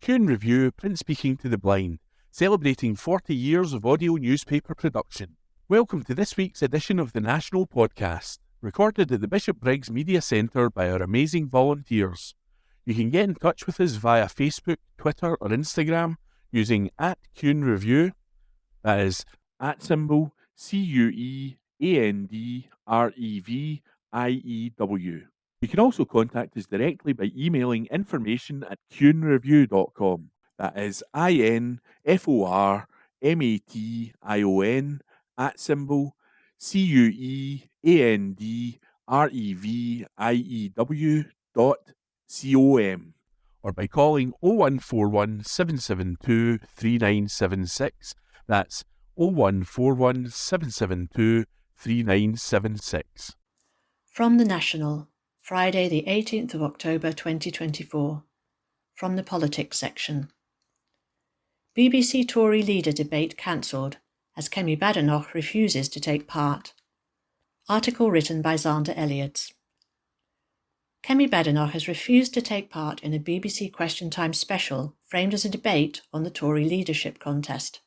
Q Review, print speaking to the blind, celebrating 40 years of audio newspaper production. Welcome to this week's edition of the National Podcast, recorded at the Bishopbriggs Media Centre by our amazing volunteers. You can get in touch with us via Facebook, Twitter or Instagram using @CuneReview, that is @CuandReview. You can also contact us directly by emailing information@cunereview.com. That is INFORMATION@CuandReview.com, or by calling 0141 772 3976. That's 0141 772 3976. From the National, Friday the 18th of October 2024. From the Politics section. BBC Tory leader debate cancelled as Kemi Badenoch refuses to take part. Article written by Xander Elliotts. Kemi Badenoch has refused to take part in a BBC Question Time special framed as a debate on the Tory leadership contest.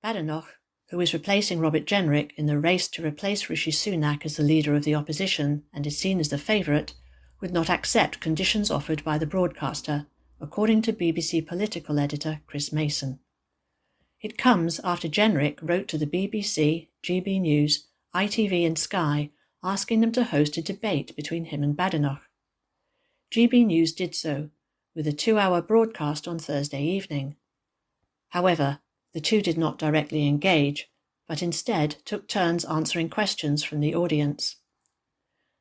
Badenoch, who is replacing Robert Jenrick in the race to replace Rishi Sunak as the leader of the opposition and is seen as the favourite, would not accept conditions offered by the broadcaster, according to BBC political editor Chris Mason. It comes after Jenrick wrote to the BBC, GB News, ITV and Sky asking them to host a debate between him and Badenoch. GB News did so, with a 2-hour broadcast on Thursday evening. However, the two did not directly engage, but instead took turns answering questions from the audience.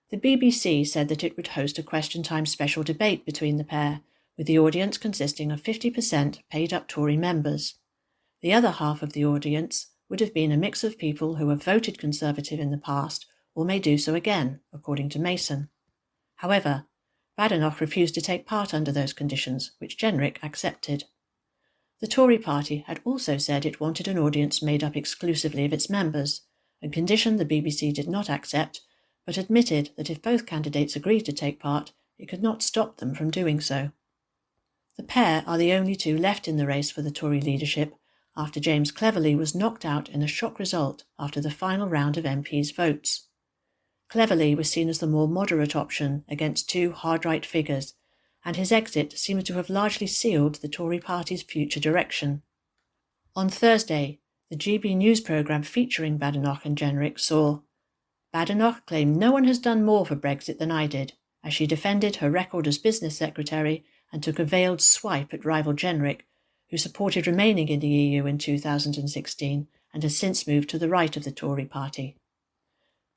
The BBC said that it would host a Question Time special debate between the pair, with the audience consisting of 50% paid-up Tory members. The other half of the audience would have been a mix of people who have voted Conservative in the past or may do so again, according to Mason. However, Badenoch refused to take part under those conditions, which Jenrick accepted. The Tory party had also said it wanted an audience made up exclusively of its members, a condition the BBC did not accept, but admitted that if both candidates agreed to take part, it could not stop them from doing so. The pair are the only two left in the race for the Tory leadership after James Cleverly was knocked out in a shock result after the final round of MPs' votes. Cleverly was seen as the more moderate option against two hard-right figures, and his exit seems to have largely sealed the Tory party's future direction. On Thursday, the GB News programme featuring Badenoch and Jenrick saw Badenoch claim no one has done more for Brexit than I did, as she defended her record as business secretary and took a veiled swipe at rival Jenrick, who supported remaining in the EU in 2016 and has since moved to the right of the Tory party.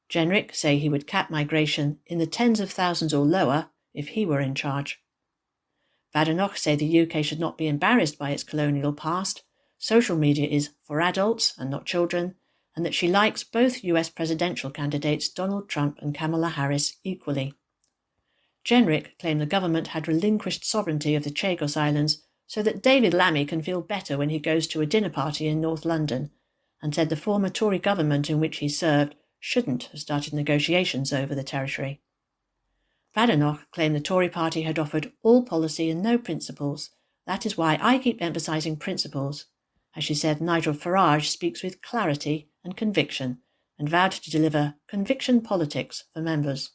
Jenrick say he would cap migration in the tens of thousands or lower if he were in charge. Badenoch say the UK should not be embarrassed by its colonial past, social media is for adults and not children, and that she likes both US presidential candidates Donald Trump and Kamala Harris equally. Jenrick claimed the government had relinquished sovereignty of the Chagos Islands so that David Lammy can feel better when he goes to a dinner party in North London, and said the former Tory government in which he served shouldn't have started negotiations over the territory. Badenoch claimed the Tory party had offered all policy and no principles. That is why I keep emphasising principles. As she said, Nigel Farage speaks with clarity and conviction and vowed to deliver conviction politics for members.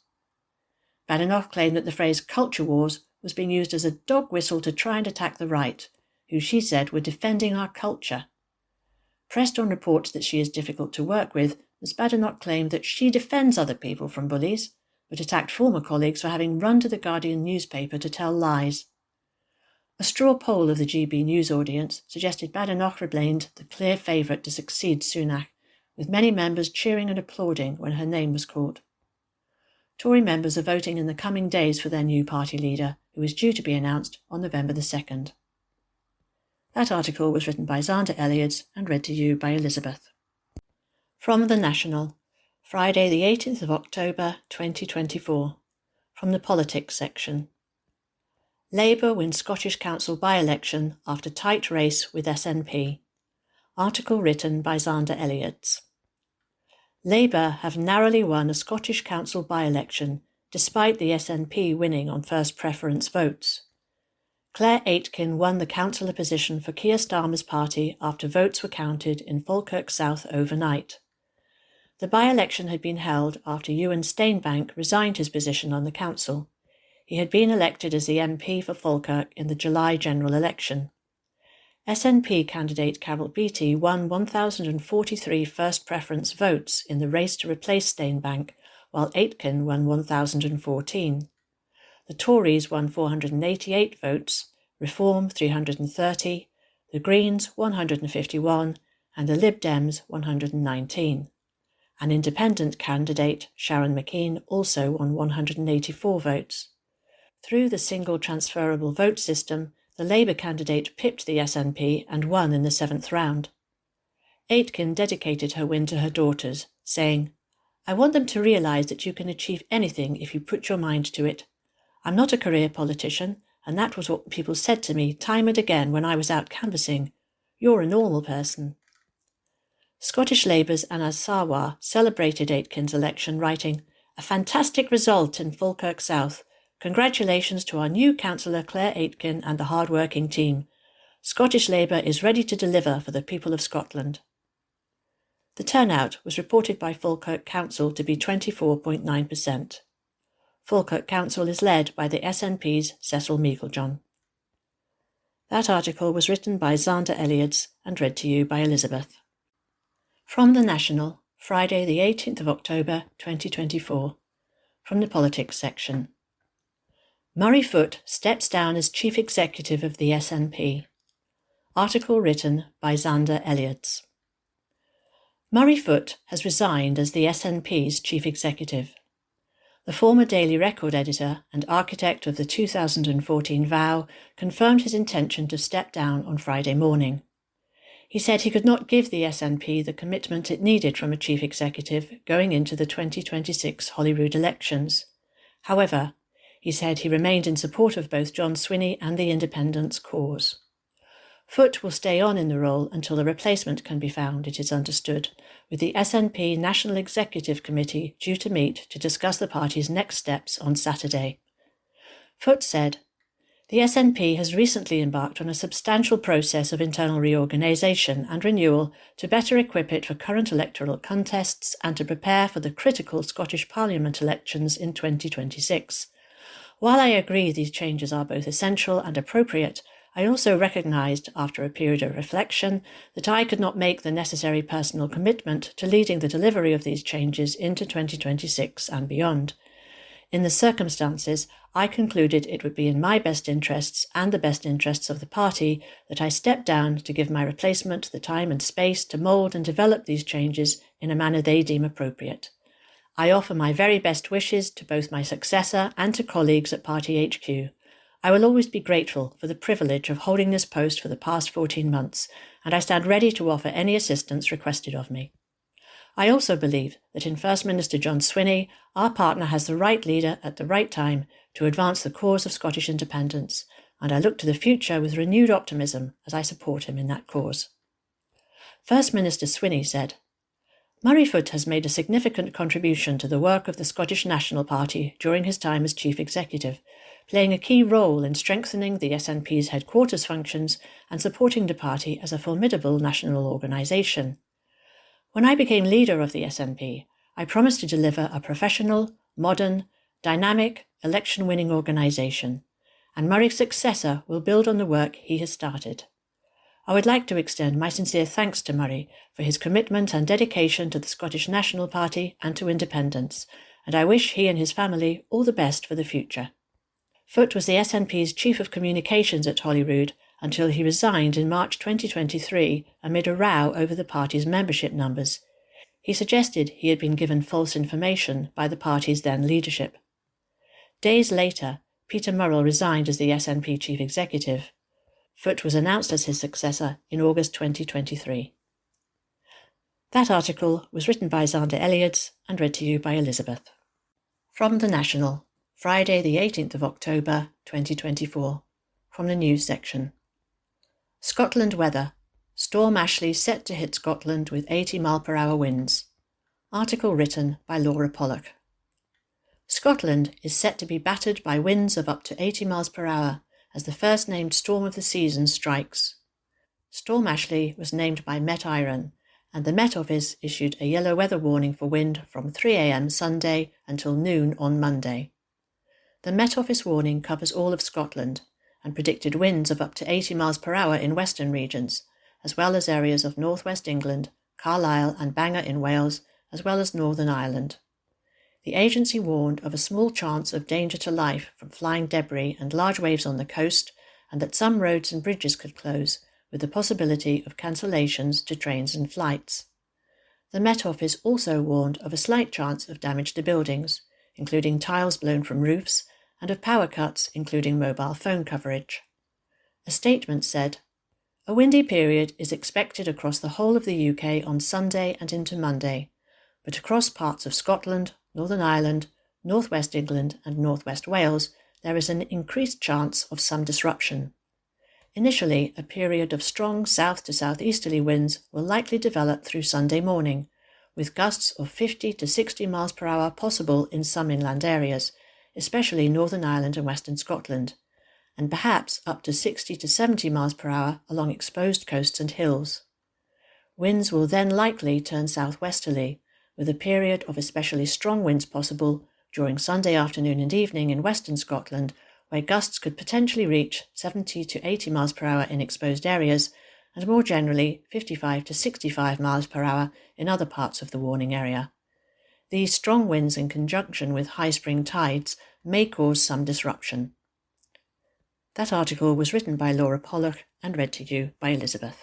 Badenoch claimed that the phrase culture wars was being used as a dog whistle to try and attack the right, who she said were defending our culture. Pressed on reports that she is difficult to work with, Ms. Badenoch claimed that she defends other people from bullies, but attacked former colleagues for having run to the Guardian newspaper to tell lies. A straw poll of the GB News audience suggested Badenoch remained the clear favourite to succeed Sunak, with many members cheering and applauding when her name was called. Tory members are voting in the coming days for their new party leader, who is due to be announced on November the 2nd. That article was written by Xander Elliotts and read to you by Elizabeth. From the National, Friday the 18th of October 2024. From the Politics section. Labour wins Scottish Council by-election after tight race with SNP. Article written by Xander Elliotts. Labour have narrowly won a Scottish Council by-election, despite the SNP winning on first preference votes. Claire Aitken won the councillor position for Keir Starmer's party after votes were counted in Falkirk South overnight. The by-election had been held after Ewan Steenbank resigned his position on the council. He had been elected as the MP for Falkirk in the July general election. SNP candidate Carol Beattie won 1,043 first preference votes in the race to replace Steenbank, while Aitken won 1,014. The Tories won 488 votes, Reform 330, the Greens 151, and the Lib Dems 119. An independent candidate, Sharon McKean, also won 184 votes. Through the single transferable vote system, the Labour candidate pipped the SNP and won in the 7th round. Aitken dedicated her win to her daughters, saying, "I want them to realise that you can achieve anything if you put your mind to it. I'm not a career politician, and that was what people said to me time and again when I was out canvassing. You're a normal person." Scottish Labour's Anas Sarwar celebrated Aitken's election, writing, "A fantastic result in Falkirk South. Congratulations to our new councillor Claire Aitken and the hard-working team. Scottish Labour is ready to deliver for the people of Scotland." The turnout was reported by Falkirk Council to be 24.9%. Falkirk Council is led by the SNP's Cecil Meaglejohn. That article was written by Xander Elliotts and read to you by Elizabeth. From The National, Friday the 18th of October 2024. From the Politics section. Murray Foot steps down as Chief Executive of the SNP. Article written by Xander Elliotts. Murray Foot has resigned as the SNP's Chief Executive. The former Daily Record editor and architect of the 2014 vow confirmed his intention to step down on Friday morning. He said he could not give the SNP the commitment it needed from a chief executive going into the 2026 Holyrood elections. However, he said he remained in support of both John Swinney and the independents' cause. Foot will stay on in the role until a replacement can be found, it is understood, with the SNP National Executive Committee due to meet to discuss the party's next steps on Saturday. Foot said, "The SNP has recently embarked on a substantial process of internal reorganisation and renewal to better equip it for current electoral contests and to prepare for the critical Scottish Parliament elections in 2026. While I agree these changes are both essential and appropriate, I also recognised, after a period of reflection, that I could not make the necessary personal commitment to leading the delivery of these changes into 2026 and beyond. In the circumstances, I concluded it would be in my best interests and the best interests of the party that I step down to give my replacement the time and space to mould and develop these changes in a manner they deem appropriate. I offer my very best wishes to both my successor and to colleagues at Party HQ. I will always be grateful for the privilege of holding this post for the past 14 months, and I stand ready to offer any assistance requested of me. I also believe that in First Minister John Swinney, our partner has the right leader at the right time to advance the cause of Scottish independence, and I look to the future with renewed optimism as I support him in that cause." First Minister Swinney said, "Murray Foot has made a significant contribution to the work of the Scottish National Party during his time as Chief Executive, playing a key role in strengthening the SNP's headquarters functions and supporting the party as a formidable national organisation. When I became leader of the SNP, I promised to deliver a professional, modern, dynamic, election-winning organisation, and Murray's successor will build on the work he has started. I would like to extend my sincere thanks to Murray for his commitment and dedication to the Scottish National Party and to independence, and I wish he and his family all the best for the future." Foot was the SNP's Chief of Communications at Holyrood until he resigned in March 2023 amid a row over the party's membership numbers. He suggested he had been given false information by the party's then leadership. Days later, Peter Murrell resigned as the SNP Chief Executive. Foot was announced as his successor in August 2023. That article was written by Xander Elliotts and read to you by Elizabeth. From The National, Friday the 18th of October 2024. From the News section. Scotland weather. Storm Ashley set to hit Scotland with 80-mile-per-hour winds. Article written by Laura Pollock. Scotland is set to be battered by winds of up to 80 miles per hour as the first named storm of the season strikes. Storm Ashley was named by Met Iron, and the Met Office issued a yellow weather warning for wind from 3 a.m. Sunday until noon on Monday. The Met Office warning covers all of Scotland and predicted winds of up to 80 miles per hour in western regions, as well as areas of northwest England, Carlisle and Bangor in Wales, as well as Northern Ireland. The agency warned of a small chance of danger to life from flying debris and large waves on the coast, and that some roads and bridges could close, with the possibility of cancellations to trains and flights. The Met Office also warned of a slight chance of damage to buildings, including tiles blown from roofs, and of power cuts, including mobile phone coverage. A statement said, "A windy period is expected across the whole of the UK on Sunday and into Monday, but across parts of Scotland, Northern Ireland, North West England and North West Wales, there is an increased chance of some disruption. Initially, a period of strong south to southeasterly winds will likely develop through Sunday morning, with gusts of 50 to 60 miles per hour possible in some inland areas, especially Northern Ireland and Western Scotland, and perhaps up to 60 to 70 miles per hour along exposed coasts and hills. Winds will then likely turn southwesterly, with a period of especially strong winds possible during Sunday afternoon and evening in western Scotland, where gusts could potentially reach 70 to 80 miles per hour in exposed areas, and more generally 55 to 65 miles per hour in other parts of the warning area. These strong winds in conjunction with high spring tides may cause some disruption." That article was written by Laura Pollock and read to you by Elizabeth.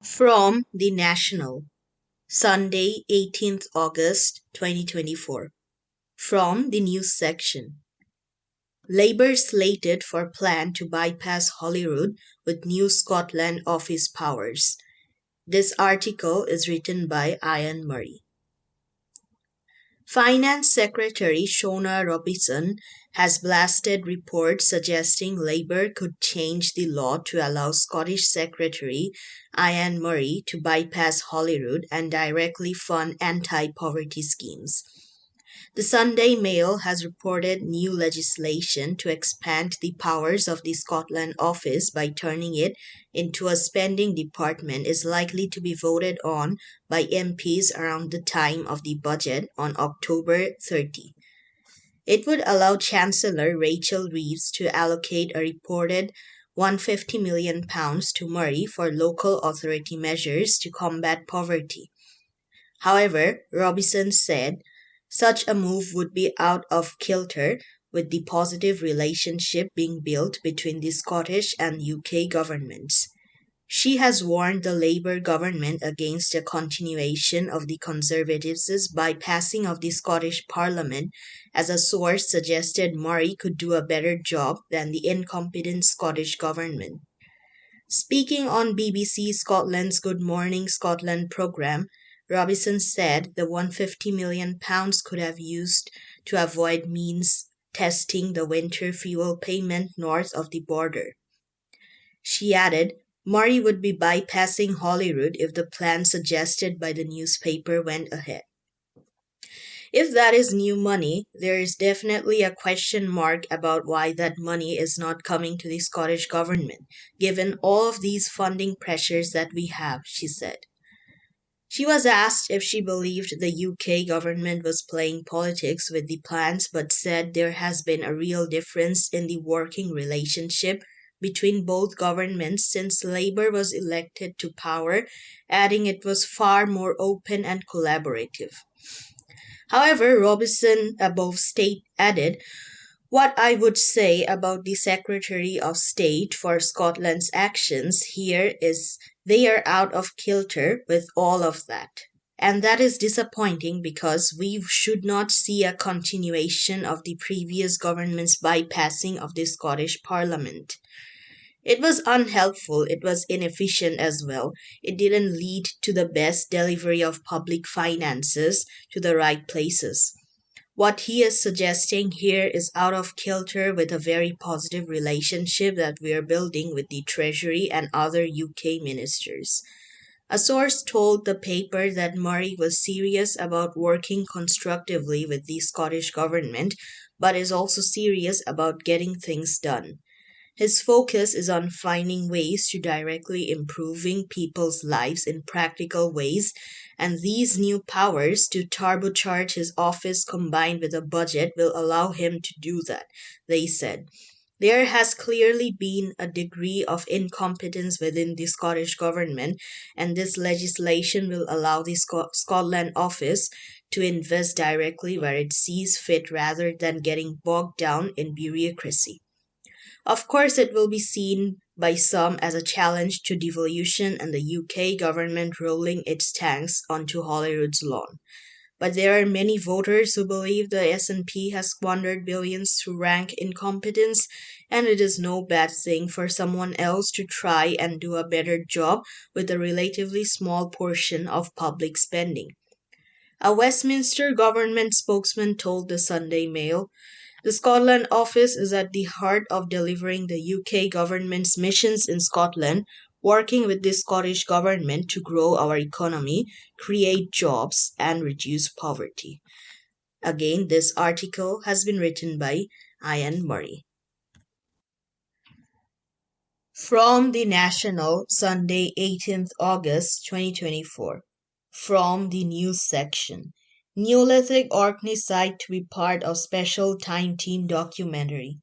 From The National, Sunday, 18th August 2024. From the news section. Labour slated for plan to bypass Holyrood with new Scotland office powers. This article is written by Ian Murray. Finance Secretary Shona Robison has blasted reports suggesting Labour could change the law to allow Scottish Secretary Ian Murray to bypass Holyrood and directly fund anti-poverty schemes. The Sunday Mail has reported new legislation to expand the powers of the Scotland office by turning it into a spending department is likely to be voted on by MPs around the time of the budget on October 30. It would allow Chancellor Rachel Reeves to allocate a reported £150 million to Murray for local authority measures to combat poverty. However, Robison said, such a move would be out of kilter with the positive relationship being built between the Scottish and UK governments. She has warned the Labour government against a continuation of the Conservatives' bypassing of the Scottish Parliament, as a source suggested Murray could do a better job than the incompetent Scottish government. Speaking on BBC Scotland's Good Morning Scotland programme, Robison said the £150 million could have used to avoid means testing the winter fuel payment north of the border. She added, Murray would be bypassing Holyrood if the plan suggested by the newspaper went ahead. If that is new money, there is definitely a question mark about why that money is not coming to the Scottish government, given all of these funding pressures that we have, she said. She was asked if she believed the UK government was playing politics with the plans, but said there has been a real difference in the working relationship between both governments since Labour was elected to power, adding it was far more open and collaborative. However, Robison above state added, what I would say about the Secretary of State for Scotland's actions here is they are out of kilter with all of that. And that is disappointing because we should not see a continuation of the previous government's bypassing of the Scottish Parliament. It was unhelpful, it was inefficient as well. It didn't lead to the best delivery of public finances to the right places. What he is suggesting here is out of kilter with a very positive relationship that we are building with the Treasury and other UK ministers. A source told the paper that Murray was serious about working constructively with the Scottish government, but is also serious about getting things done. His focus is on finding ways to directly improving people's lives in practical ways, and these new powers to turbocharge his office combined with a budget will allow him to do that, they said. There has clearly been a degree of incompetence within the Scottish government, and this legislation will allow the Scotland office to invest directly where it sees fit rather than getting bogged down in bureaucracy. Of course, it will be seen by some as a challenge to devolution and the UK government rolling its tanks onto Holyrood's lawn. But there are many voters who believe the SNP has squandered billions through rank incompetence, and it is no bad thing for someone else to try and do a better job with a relatively small portion of public spending. A Westminster government spokesman told the Sunday Mail, "The Scotland office is at the heart of delivering the UK government's missions in Scotland, working with the Scottish government to grow our economy, create jobs, and reduce poverty." Again, this article has been written by Ian Murray. From the National, Sunday, 18th August 2024. From the news section. Neolithic Orkney site to be part of special Time Team documentary.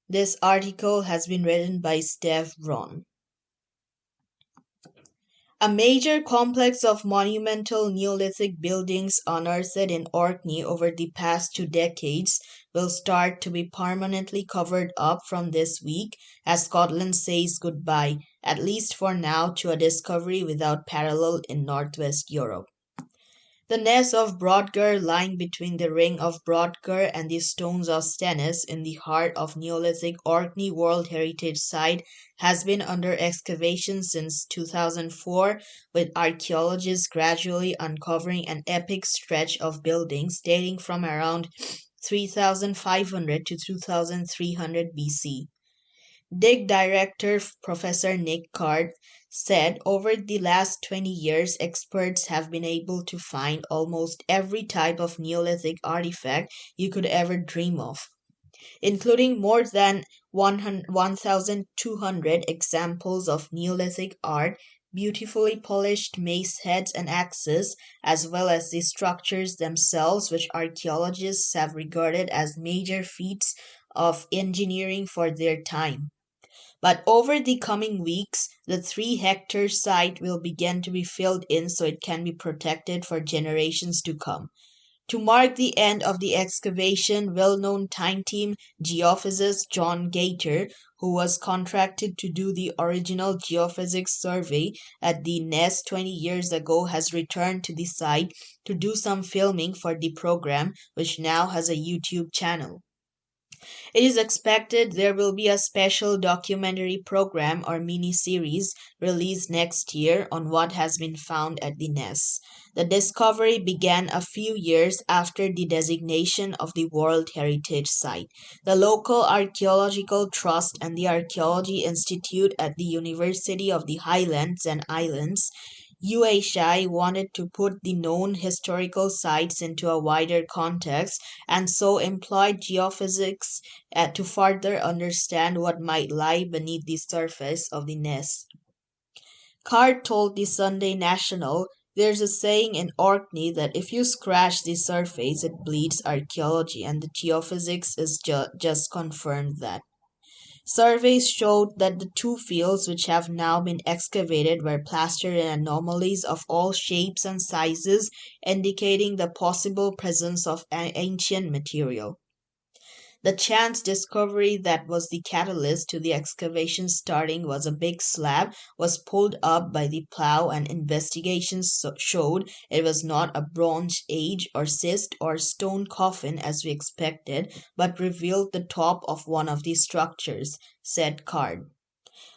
This article has been written by Steph Ron. A major complex of monumental Neolithic buildings unearthed in Orkney over the past 2 decades will start to be permanently covered up from this week as Scotland says goodbye, at least for now, to a discovery without parallel in northwest Europe. The ness of Brodgar, lying between the ring of Brodgar and the stones of Stennis in the heart of Neolithic Orkney World Heritage Site, has been under excavation since 2004, with archaeologists gradually uncovering an epic stretch of buildings dating from around 3500 to 2300 BC. Dig director Professor Nick Card said over the last 20 years, experts have been able to find almost every type of Neolithic artifact you could ever dream of, including more than 1,200 examples of Neolithic art, beautifully polished mace heads and axes, as well as the structures themselves, which archaeologists have regarded as major feats of engineering for their time. But over the coming weeks, the 3-hectare site will begin to be filled in so it can be protected for generations to come. To mark the end of the excavation, well-known Time Team geophysicist John Gaiter, who was contracted to do the original geophysics survey at the nest 20 years ago, has returned to the site to do some filming for the program, which now has a YouTube channel. It is expected there will be a special documentary program or mini-series released next year on what has been found at the nest. The discovery began a few years after the designation of the World Heritage Site. The local Archaeological Trust and the Archaeology Institute at the University of the Highlands and Islands UHI wanted to put the known historical sites into a wider context and so employed geophysics to further understand what might lie beneath the surface of the nest. Card told the Sunday National, "There's a saying in Orkney that if you scratch the surface, it bleeds archaeology, and the geophysics is just confirmed that." Surveys showed that the 2 fields which have now been excavated were plastered in anomalies of all shapes and sizes, indicating the possible presence of ancient material. The chance discovery that was the catalyst to the excavation starting was a big slab was pulled up by the plow, and investigations showed it was not a Bronze Age or schist or stone coffin as we expected, but revealed the top of one of the structures, said Card.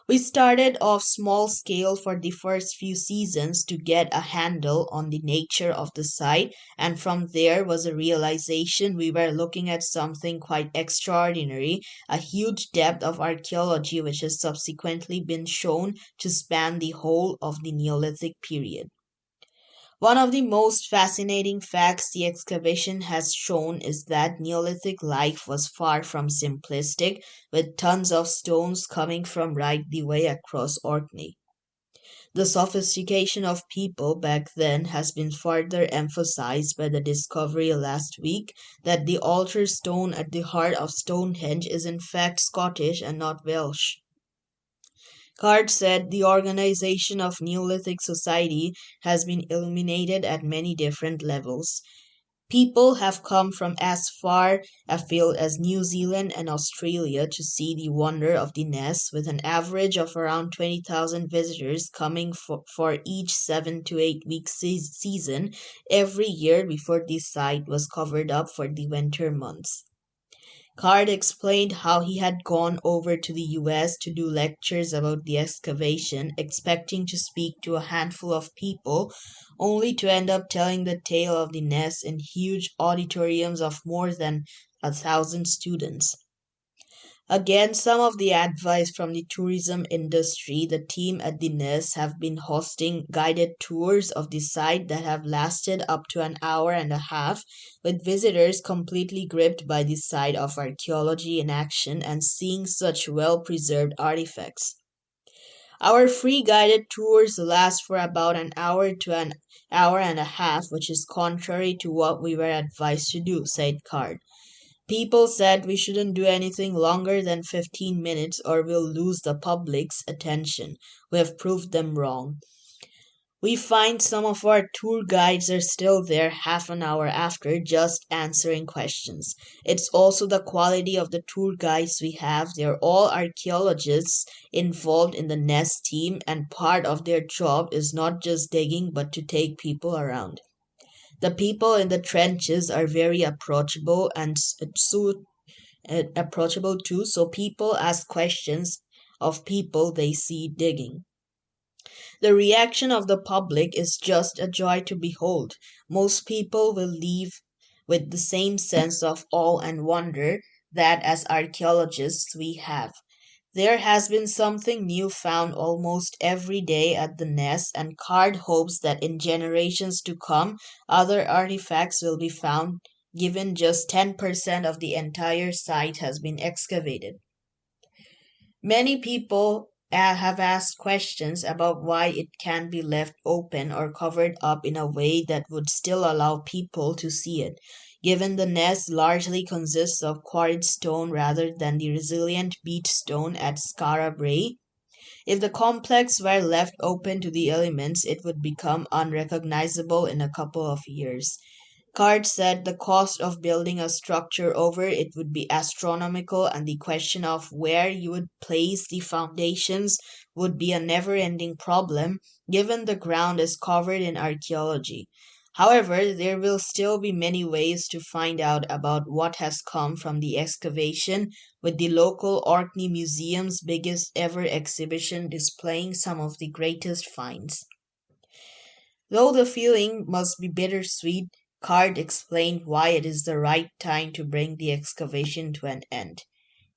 "We started off small scale for the first few seasons to get a handle on the nature of the site, and from there was a realization we were looking at something quite extraordinary, a huge depth of archaeology which has subsequently been shown to span the whole of the Neolithic period." One of the most fascinating facts the excavation has shown is that Neolithic life was far from simplistic, with tons of stones coming from right the way across Orkney. The sophistication of people back then has been further emphasized by the discovery last week that the altar stone at the heart of Stonehenge is in fact Scottish and not Welsh. Card said the organization of Neolithic society has been illuminated at many different levels. People have come from as far afield as New Zealand and Australia to see the wonder of the Ness, with an average of around 20,000 visitors coming for each 7 to 8 week season every year before the site was covered up for the winter months. Card explained how he had gone over to the US to do lectures about the excavation, expecting to speak to a handful of people, only to end up telling the tale of the Ness in huge auditoriums of more than 1,000 students. Again, some of the advice from the tourism industry, the team at the Ness have been hosting guided tours of the site that have lasted up to an hour and a half, with visitors completely gripped by the sight of archaeology in action and seeing such well-preserved artifacts. Our free guided tours last for about an hour to an hour and a half, which is contrary to what we were advised to do, said Card. People said we shouldn't do anything longer than 15 minutes or we'll lose the public's attention. We have proved them wrong. We find some of our tour guides are still there half an hour after, just answering questions. It's also the quality of the tour guides we have. They're all archaeologists involved in the Nest team, and part of their job is not just digging but to take people around. The people in the trenches are very approachable and approachable too, so people ask questions of people they see digging. The reaction of the public is just a joy to behold. Most people will leave with the same sense of awe and wonder that as archaeologists we have. There has been something new found almost every day at the Nest, and Card hopes that in generations to come, other artifacts will be found, given just 10% of the entire site has been excavated. Many people have asked questions about why it can be left open or covered up in a way that would still allow people to see it, given the Nest largely consists of quarried stone rather than the resilient beach stone at Skara Brae. If the complex were left open to the elements, it would become unrecognizable in a couple of years. Card said the cost of building a structure over it would be astronomical, and the question of where you would place the foundations would be a never-ending problem, given the ground is covered in archaeology. However, there will still be many ways to find out about what has come from the excavation, with the local Orkney Museum's biggest ever exhibition displaying some of the greatest finds. Though the feeling must be bittersweet, Card explained why it is the right time to bring the excavation to an end.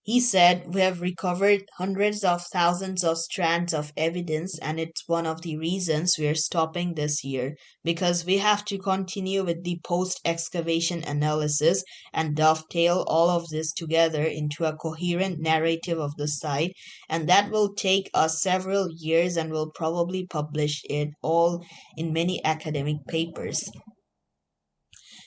He said, "We have recovered hundreds of thousands of strands of evidence, and it's one of the reasons we are stopping this year, because we have to continue with the post-excavation analysis and dovetail all of this together into a coherent narrative of the site, and that will take us several years, and we'll probably publish it all in many academic papers."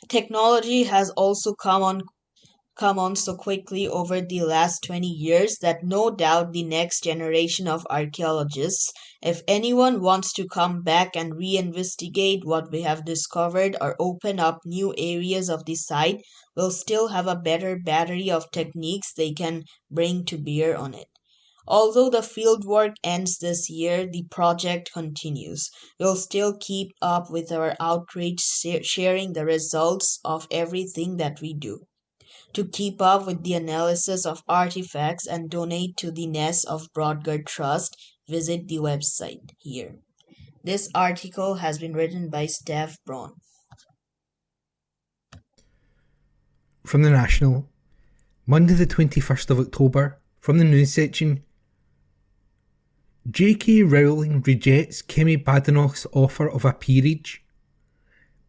Technology has also come on so quickly over the last 20 years that no doubt the next generation of archaeologists, if anyone wants to come back and reinvestigate what we have discovered or open up new areas of the site, will still have a better battery of techniques they can bring to bear on it. Although the fieldwork ends this year, the project continues. We'll still keep up with our outreach, sharing the results of everything that we do. To keep up with the analysis of artifacts and donate to the Nest of Brodgar Trust, visit the website here. This article has been written by Steph Braun. From the National, Monday the 21st of October, from the news section. J.K. Rowling rejects Kemi Badenoch's offer of a peerage.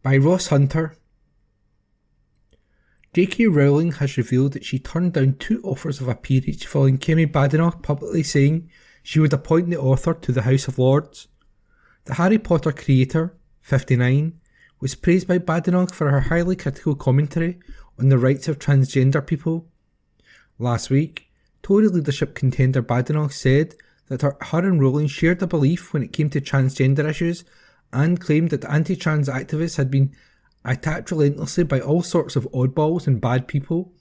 by Ross Hunter. J.K. Rowling has revealed that she turned down 2 offers of a peerage following Kemi Badenoch publicly saying she would appoint the author to the House of Lords. The Harry Potter creator, 59, was praised by Badenoch for her highly critical commentary on the rights of transgender people. Last week, Tory leadership contender Badenoch said that her and Rowling shared a belief when it came to transgender issues and claimed that anti-trans activists had been attacked relentlessly by all sorts of oddballs and bad people.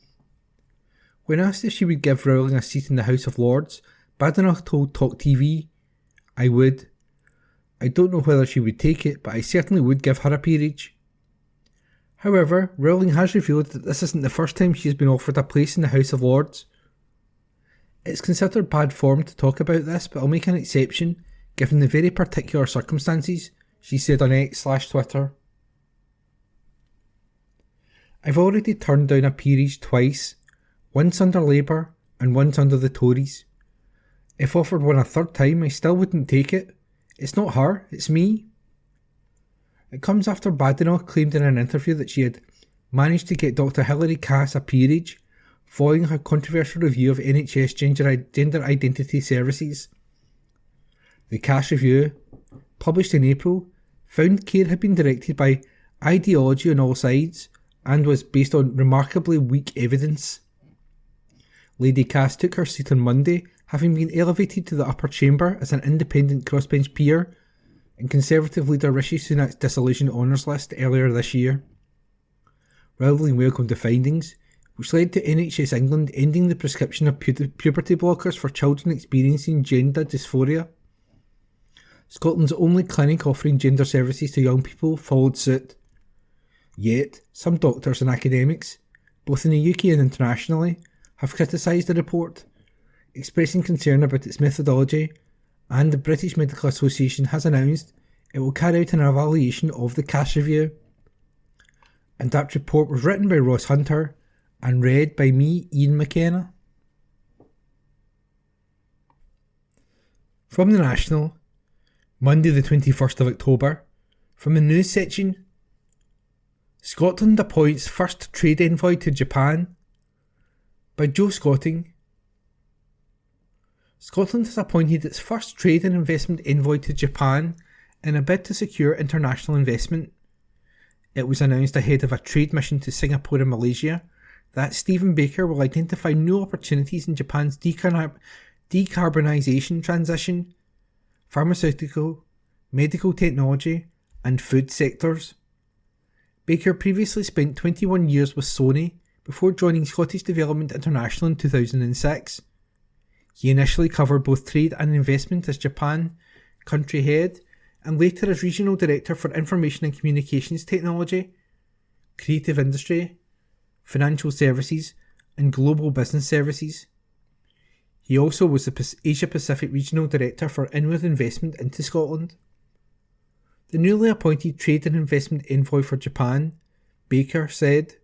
When asked if she would give Rowling a seat in the House of Lords, Badenoch told Talk TV, "I would. I don't know whether she would take it, but I certainly would give her a peerage." However, Rowling has revealed that this isn't the first time she has been offered a place in the House of Lords. It's considered bad form to talk about this, but I'll make an exception, given the very particular circumstances, she said on X/Twitter. "I've already turned down a peerage twice, once under Labour and once under the Tories. If offered one a third time, I still wouldn't take it. It's not her, it's me." It comes after Badenoch claimed in an interview that she had managed to get Dr. Hilary Cass a peerage following her controversial review of NHS gender identity services. The Cass review, published in April, found care had been directed by ideology on all sides and was based on remarkably weak evidence. Lady Cass took her seat on Monday, having been elevated to the upper chamber as an independent crossbench peer in Conservative leader Rishi Sunak's dissolution honours list earlier this year. Rowling welcomed the findings, which led to NHS England ending the prescription of puberty blockers for children experiencing gender dysphoria. Scotland's only clinic offering gender services to young people followed suit. Yet, some doctors and academics, both in the UK and internationally, have criticised the report, expressing concern about its methodology, and the British Medical Association has announced it will carry out an evaluation of the Cass review. And that report was written by Ross Hunter and read by me, Ian McKenna. From the National, Monday the 21st of October, from the news section, Scotland appoints first trade envoy to Japan, by Joe Scotting. Scotland has appointed its first trade and investment envoy to Japan in a bid to secure international investment. It was announced ahead of a trade mission to Singapore and Malaysia that Stephen Baker will identify new opportunities in Japan's decarbonisation transition, pharmaceutical, medical technology and food sectors. Baker previously spent 21 years with Sony before joining Scottish Development International in 2006. He initially covered both trade and investment as Japan country head and later as regional director for information and communications technology, creative industry, financial services and global business services. He also was the Asia Pacific regional director for inward investment into Scotland. The newly appointed trade and investment envoy for Japan, Baker, said,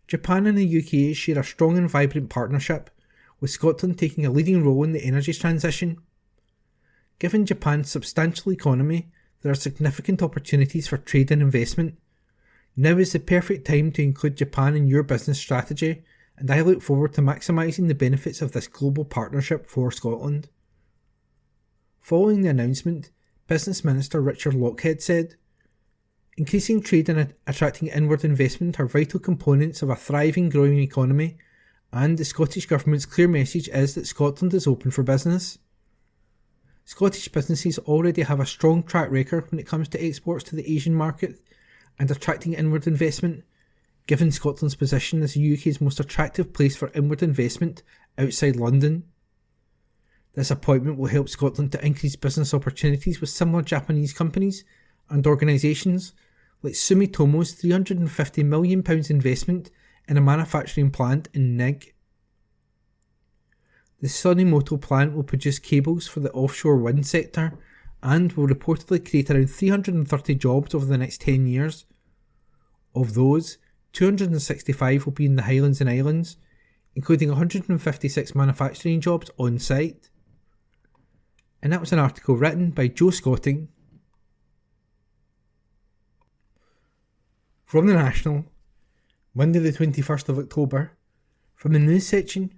"Japan and the UK share a strong and vibrant partnership, with Scotland taking a leading role in the energy transition. Given Japan's substantial economy, there are significant opportunities for trade and investment. Now is the perfect time to include Japan in your business strategy, and I look forward to maximising the benefits of this global partnership for Scotland." Following the announcement, Business Minister Richard Lochhead said, "Increasing trade and attracting inward investment are vital components of a thriving, growing economy, and the Scottish Government's clear message is that Scotland is open for business." Scottish businesses already have a strong track record when it comes to exports to the Asian market and attracting inward investment, given Scotland's position as the UK's most attractive place for inward investment outside London. This appointment will help Scotland to increase business opportunities with similar Japanese companies and organisations like Sumitomo's £350 million investment in a manufacturing plant in Nig. The Sonimoto plant will produce cables for the offshore wind sector and will reportedly create around 330 jobs over the next 10 years. Of those, 265 will be in the Highlands and Islands, including 156 manufacturing jobs on site. And that was an article written by Joe Scotting. From the National, Monday the 21st of October, from the news section.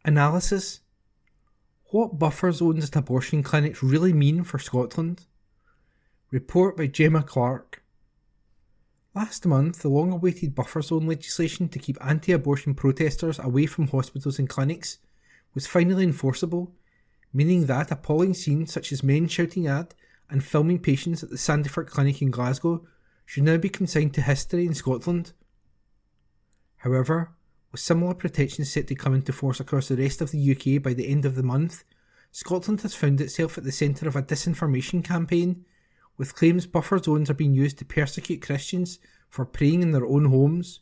Analysis. What buffer zones at abortion clinics really mean for Scotland. Report by Gemma Clark. Last month, the long-awaited buffer zone legislation to keep anti-abortion protesters away from hospitals and clinics was finally enforceable, meaning that appalling scenes such as men shouting at and filming patients at the Sandyford Clinic in Glasgow should now be consigned to history in Scotland. However, with similar protections set to come into force across the rest of the UK by the end of the month, Scotland has found itself at the centre of a disinformation campaign, with claims buffer zones are being used to persecute Christians for praying in their own homes.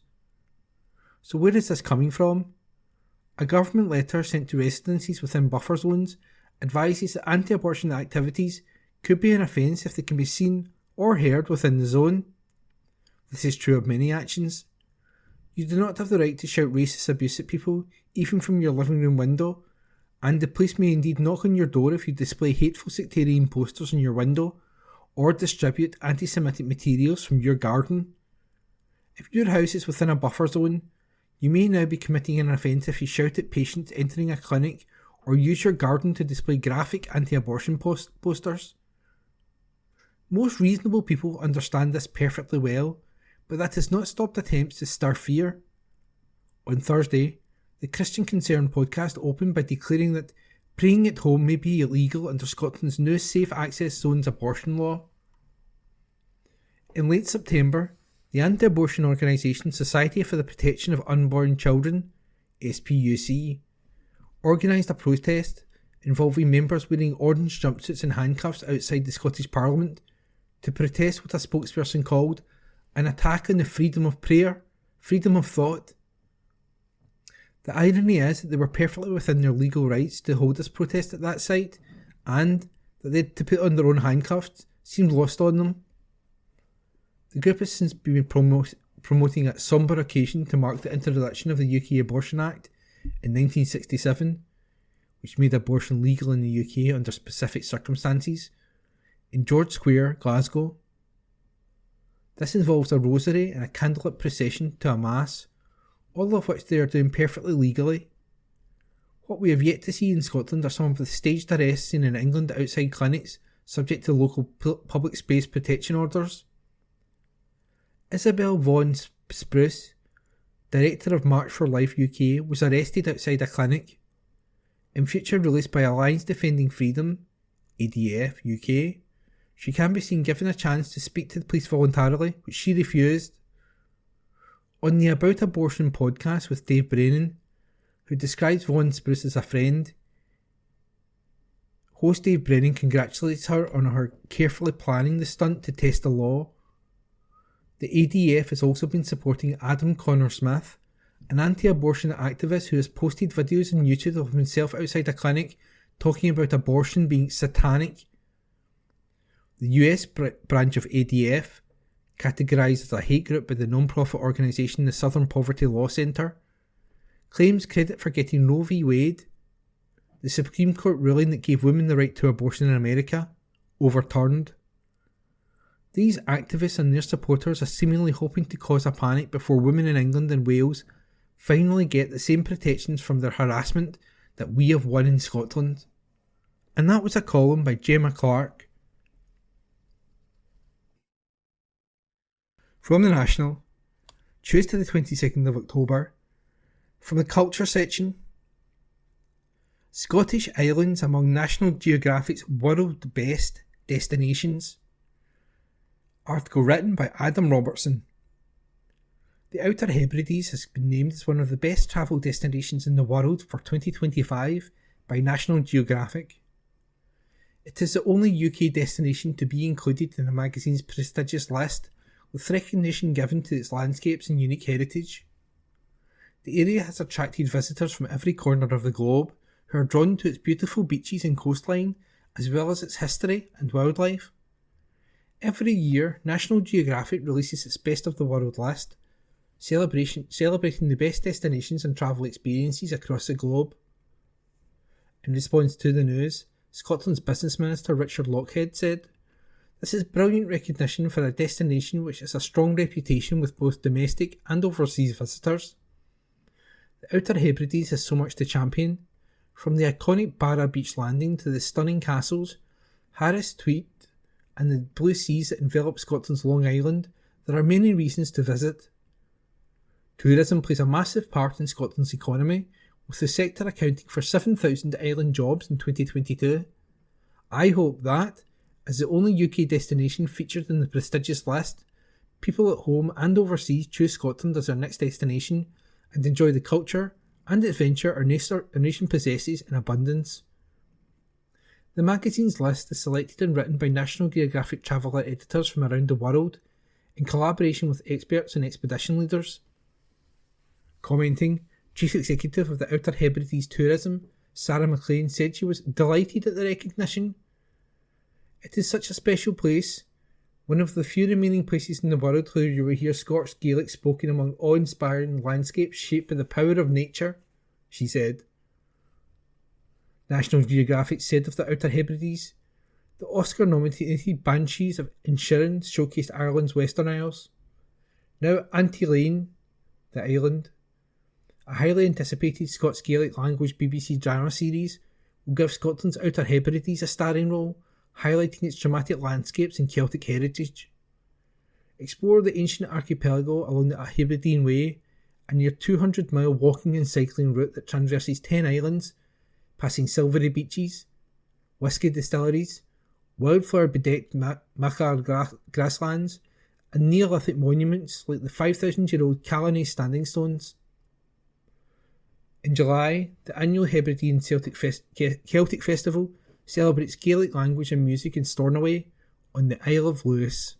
So where is this coming from? A government letter sent to residences within buffer zones advises that anti-abortion activities could be an offence if they can be seen or heard within the zone. This is true of many actions. You do not have the right to shout racist abuse at people, even from your living room window, and the police may indeed knock on your door if you display hateful sectarian posters on your window, or distribute anti-Semitic materials from your garden. If your house is within a buffer zone, you may now be committing an offence if you shout at patients entering a clinic or use your garden to display graphic anti-abortion posters. Most reasonable people understand this perfectly well, but that has not stopped attempts to stir fear. On Thursday, the Christian Concern podcast opened by declaring that praying at home may be illegal under Scotland's new Safe Access Zones abortion law. In late September, the anti-abortion organisation Society for the Protection of Unborn Children, SPUC, organised a protest involving members wearing orange jumpsuits and handcuffs outside the Scottish Parliament to protest what a spokesperson called an attack on the freedom of prayer, freedom of thought. The irony is that they were perfectly within their legal rights to hold this protest at that site, and that they had to put on their own handcuffs seemed lost on them. The group has since been promoting a sombre occasion to mark the introduction of the UK Abortion Act in 1967, which made abortion legal in the UK under specific circumstances, in George Square, Glasgow. This involves a rosary and a candlelit procession to a mass, all of which they are doing perfectly legally. What we have yet to see in Scotland are some of the staged arrests seen in England outside clinics subject to local public space protection orders. Isabel Vaughan Spruce, director of March for Life UK, was arrested outside a clinic. In future released by Alliance Defending Freedom, ADF UK, she can be seen given a chance to speak to the police voluntarily, which she refused. On the About Abortion podcast with Dave Brennan, who describes Vaughan Spruce as a friend, host Dave Brennan congratulates her on her carefully planning the stunt to test the law. The ADF has also been supporting Adam Connor Smith, an anti-abortion activist who has posted videos on YouTube of himself outside a clinic talking about abortion being satanic. The US branch of ADF, categorised as a hate group by the non-profit organisation the Southern Poverty Law Centre, claims credit for getting Roe v. Wade, the Supreme Court ruling that gave women the right to abortion in America, overturned. These activists and their supporters are seemingly hoping to cause a panic before women in England and Wales finally get the same protections from their harassment that we have won in Scotland. And that was a column by Gemma Clark. From the National, Tuesday the 22nd of October, from the Culture section. Scottish Islands among National Geographic's World Best Destinations. Article written by Adam Robertson. The Outer Hebrides has been named as one of the best travel destinations in the world for 2025 by National Geographic. It is the only UK destination to be included in the magazine's prestigious list, with recognition given to its landscapes and unique heritage. The area has attracted visitors from every corner of the globe who are drawn to its beautiful beaches and coastline, as well as its history and wildlife. Every year, National Geographic releases its Best of the World list, celebrating the best destinations and travel experiences across the globe. In response to the news, Scotland's Business Minister Richard Lochhead said, This is brilliant recognition for a destination which has a strong reputation with both domestic and overseas visitors. The Outer Hebrides has so much to champion, from the iconic Barra Beach landing to the stunning castles, Harris Tweed, and the blue seas that envelop Scotland's Long Island. There are many reasons to visit. Tourism plays a massive part in Scotland's economy, with the sector accounting for 7,000 island jobs in 2022. I hope that, as the only UK destination featured in the prestigious list, people at home and overseas choose Scotland as their next destination and enjoy the culture and adventure our nation possesses in abundance. The magazine's list is selected and written by National Geographic traveller editors from around the world, in collaboration with experts and expedition leaders. Commenting, Chief Executive of the Outer Hebrides Tourism, Sarah McLean, said she was delighted at the recognition. It is such a special place, one of the few remaining places in the world where you will hear Scots Gaelic spoken among awe-inspiring landscapes shaped by the power of nature, she said. National Geographic said of the Outer Hebrides, the Oscar-nominated Banshees of Inisherin showcased Ireland's Western Isles. Now Auntie Lane, the island, a highly anticipated Scots Gaelic language BBC drama series, will give Scotland's Outer Hebrides a starring role, highlighting its dramatic landscapes and Celtic heritage. Explore the ancient archipelago along the Hebridean Way, a near 200-mile walking and cycling route that traverses 10 islands, passing silvery beaches, whisky distilleries, wildflower-bedecked Machar grasslands, and Neolithic monuments like the 5,000-year-old Callanay Standing Stones. In July, the annual Hebridean Celtic Festival celebrates Gaelic language and music in Stornoway on the Isle of Lewis.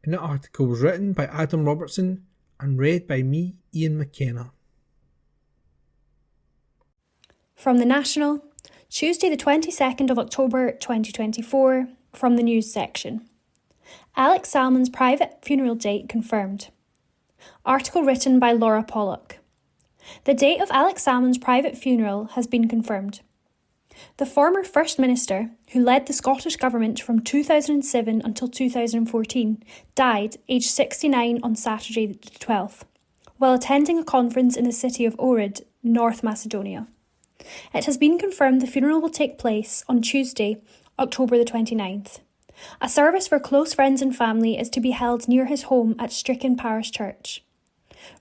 And the article was written by Adam Robertson and read by me, Ian McKenna. From the National, Tuesday the 22nd of October 2024, from the news section. Alex Salmond's private funeral date confirmed. Article written by Laura Pollock. The date of Alex Salmond's private funeral has been confirmed. The former First Minister, who led the Scottish Government from 2007 until 2014, died aged 69 on Saturday the 12th, while attending a conference in the city of Ohrid, North Macedonia. It has been confirmed the funeral will take place on Tuesday, October the 29th. A service for close friends and family is to be held near his home at Stricken Parish Church.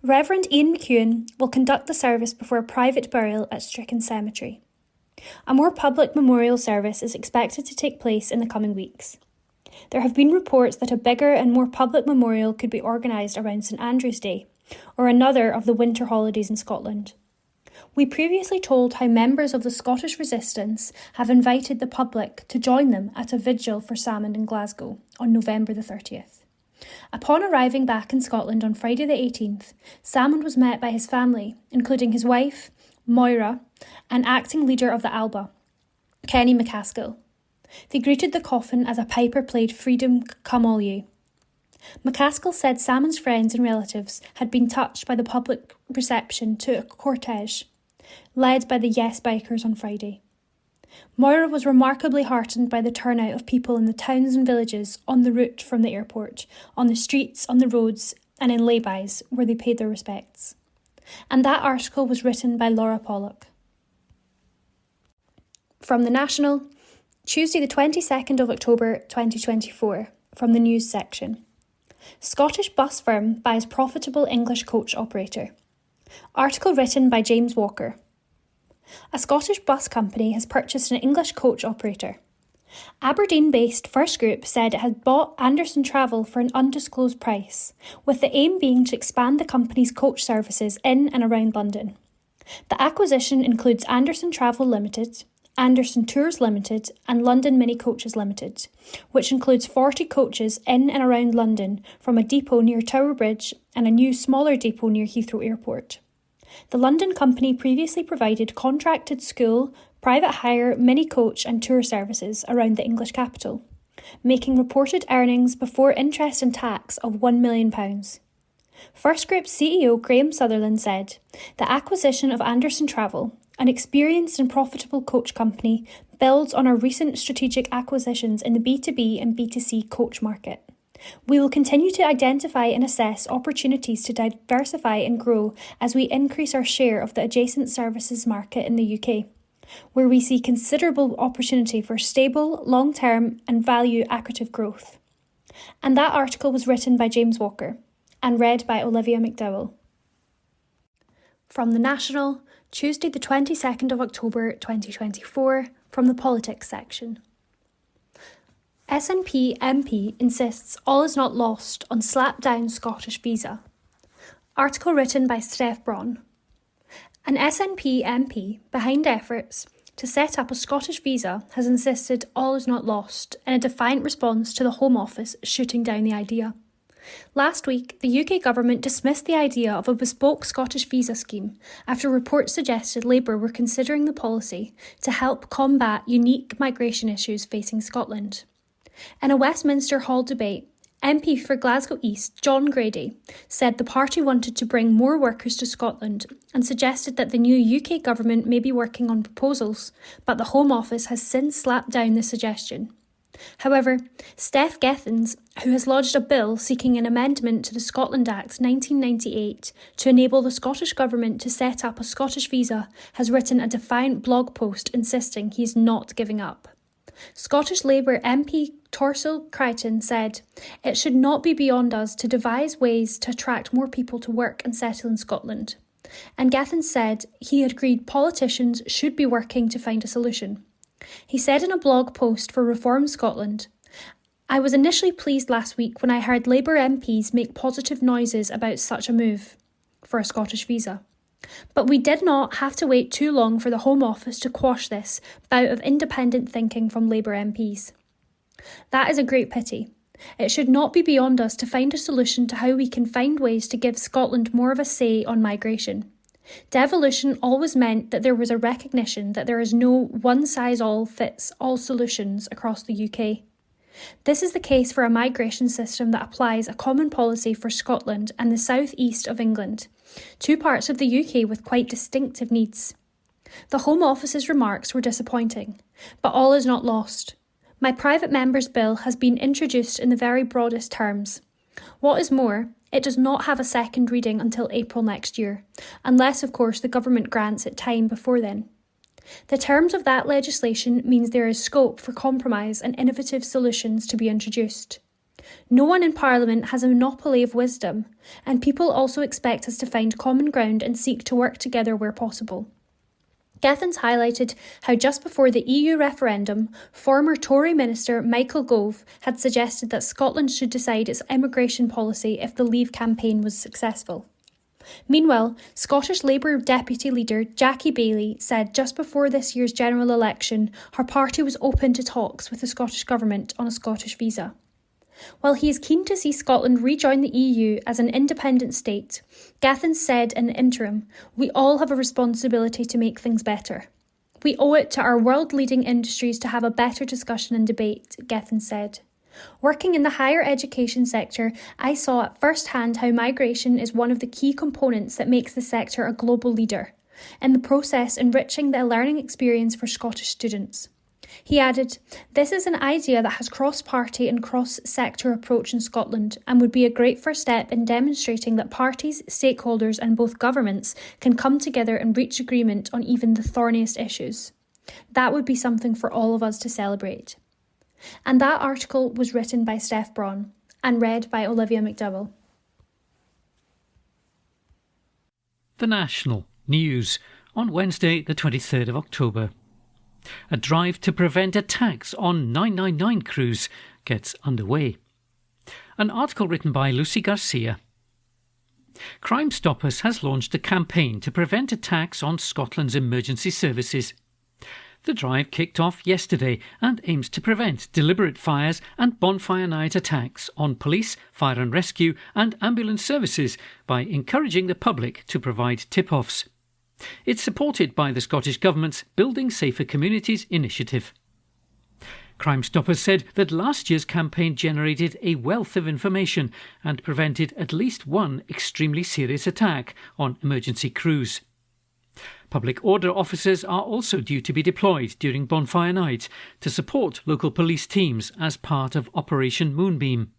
Reverend Ian McEwen will conduct the service before a private burial at Stricken Cemetery. A more public memorial service is expected to take place in the coming weeks. There have been reports that a bigger and more public memorial could be organised around St Andrew's Day, or another of the winter holidays in Scotland. We previously told how members of the Scottish Resistance have invited the public to join them at a vigil for Salmond in Glasgow on November the 30th. Upon arriving back in Scotland on Friday the 18th, Salmond was met by his family, including his wife, Moira, and acting leader of the Alba, Kenny McCaskill. They greeted the coffin as a piper played Freedom Come All Ye. McCaskill said Salmond's friends and relatives had been touched by the public reception to a cortege, led by the Yes Bikers on Friday. Moira was remarkably heartened by the turnout of people in the towns and villages on the route from the airport, on the streets, on the roads, and in laybys where they paid their respects. And that article was written by Laura Pollock. From the National, Tuesday the 22nd of October 2024, from the news section. Scottish bus firm buys profitable English coach operator. Article written by James Walker. A Scottish bus company has purchased an English coach operator. Aberdeen-based First Group said it had bought Anderson Travel for an undisclosed price, with the aim being to expand the company's coach services in and around London. The acquisition includes Anderson Travel Limited, Anderson Tours Limited and London Mini Coaches Limited, which includes 40 coaches in and around London from a depot near Tower Bridge and a new smaller depot near Heathrow Airport. The London company previously provided contracted school, private hire, mini coach and tour services around the English capital, making reported earnings before interest and tax of £1 million. First Group CEO Graham Sutherland said, "The acquisition of Anderson Travel, an experienced and profitable coach company, builds on our recent strategic acquisitions in the B2B and B2C coach market. We will continue to identify and assess opportunities to diversify and grow as we increase our share of the adjacent services market in the UK, where we see considerable opportunity for stable, long-term and value-accretive growth." And that article was written by James Walker and read by Olivia McDowell. From The National, Tuesday the 22nd of October 2024, from the Politics section. SNP MP insists all is not lost on slap-down Scottish visa. Article written by Steph Braun. An SNP MP behind efforts to set up a Scottish visa has insisted all is not lost in a defiant response to the Home Office shooting down the idea. Last week, the UK government dismissed the idea of a bespoke Scottish visa scheme after reports suggested Labour were considering the policy to help combat unique migration issues facing Scotland. In a Westminster Hall debate, MP for Glasgow East, John Grady, said the party wanted to bring more workers to Scotland and suggested that the new UK government may be working on proposals, but the Home Office has since slapped down the suggestion. However, Steph Gethens, who has lodged a bill seeking an amendment to the Scotland Act 1998 to enable the Scottish Government to set up a Scottish visa, has written a defiant blog post insisting he is not giving up. Scottish Labour MP Torsil Crichton said, "It should not be beyond us to devise ways to attract more people to work and settle in Scotland." And Gethens said he had agreed politicians should be working to find a solution. He said in a blog post for Reform Scotland, "I was initially pleased last week when I heard Labour MPs make positive noises about such a move for a Scottish visa. But we did not have to wait too long for the Home Office to quash this bout of independent thinking from Labour MPs. That is a great pity. It should not be beyond us to find a solution to how we can find ways to give Scotland more of a say on migration. Devolution always meant that there was a recognition that there is no one-size-all-fits-all solutions across the UK. This is the case for a migration system that applies a common policy for Scotland and the south east of England, two parts of the UK with quite distinctive needs. The Home Office's remarks were disappointing, but all is not lost. My private member's bill has been introduced in the very broadest terms. What is more, it does not have a second reading until April next year, unless, of course, the government grants it time before then. The terms of that legislation means there is scope for compromise and innovative solutions to be introduced. No one in Parliament has a monopoly of wisdom, and people also expect us to find common ground and seek to work together where possible. Gethens highlighted how just before the EU referendum, former Tory Minister Michael Gove had suggested that Scotland should decide its immigration policy if the Leave campaign was successful. Meanwhile, Scottish Labour Deputy Leader Jackie Baillie said just before this year's general election her party was open to talks with the Scottish Government on a Scottish visa. While he is keen to see Scotland rejoin the EU as an independent state, Gethens said in the interim, "We all have a responsibility to make things better. We owe it to our world-leading industries to have a better discussion and debate," Gethens said. Working in the higher education sector, I saw at first hand how migration is one of the key components that makes the sector a global leader, in the process enriching the learning experience for Scottish students. He added, "This is an idea that has cross-party and cross-sector approach in Scotland and would be a great first step in demonstrating that parties, stakeholders and both governments can come together and reach agreement on even the thorniest issues. That would be something for all of us to celebrate." And that article was written by Steph Braun and read by Olivia McDowell. The National News on Wednesday the 23rd of October. A drive to prevent attacks on 999 crews gets underway. An article written by Lucy Garcia. Crime Stoppers has launched a campaign to prevent attacks on Scotland's emergency services. The drive kicked off yesterday and aims to prevent deliberate fires and bonfire night attacks on police, fire and rescue and ambulance services by encouraging the public to provide tip-offs. It's supported by the Scottish Government's Building Safer Communities initiative. Crime Stoppers said that last year's campaign generated a wealth of information and prevented at least one extremely serious attack on emergency crews. Public order officers are also due to be deployed during bonfire night to support local police teams as part of Operation Moonbeam.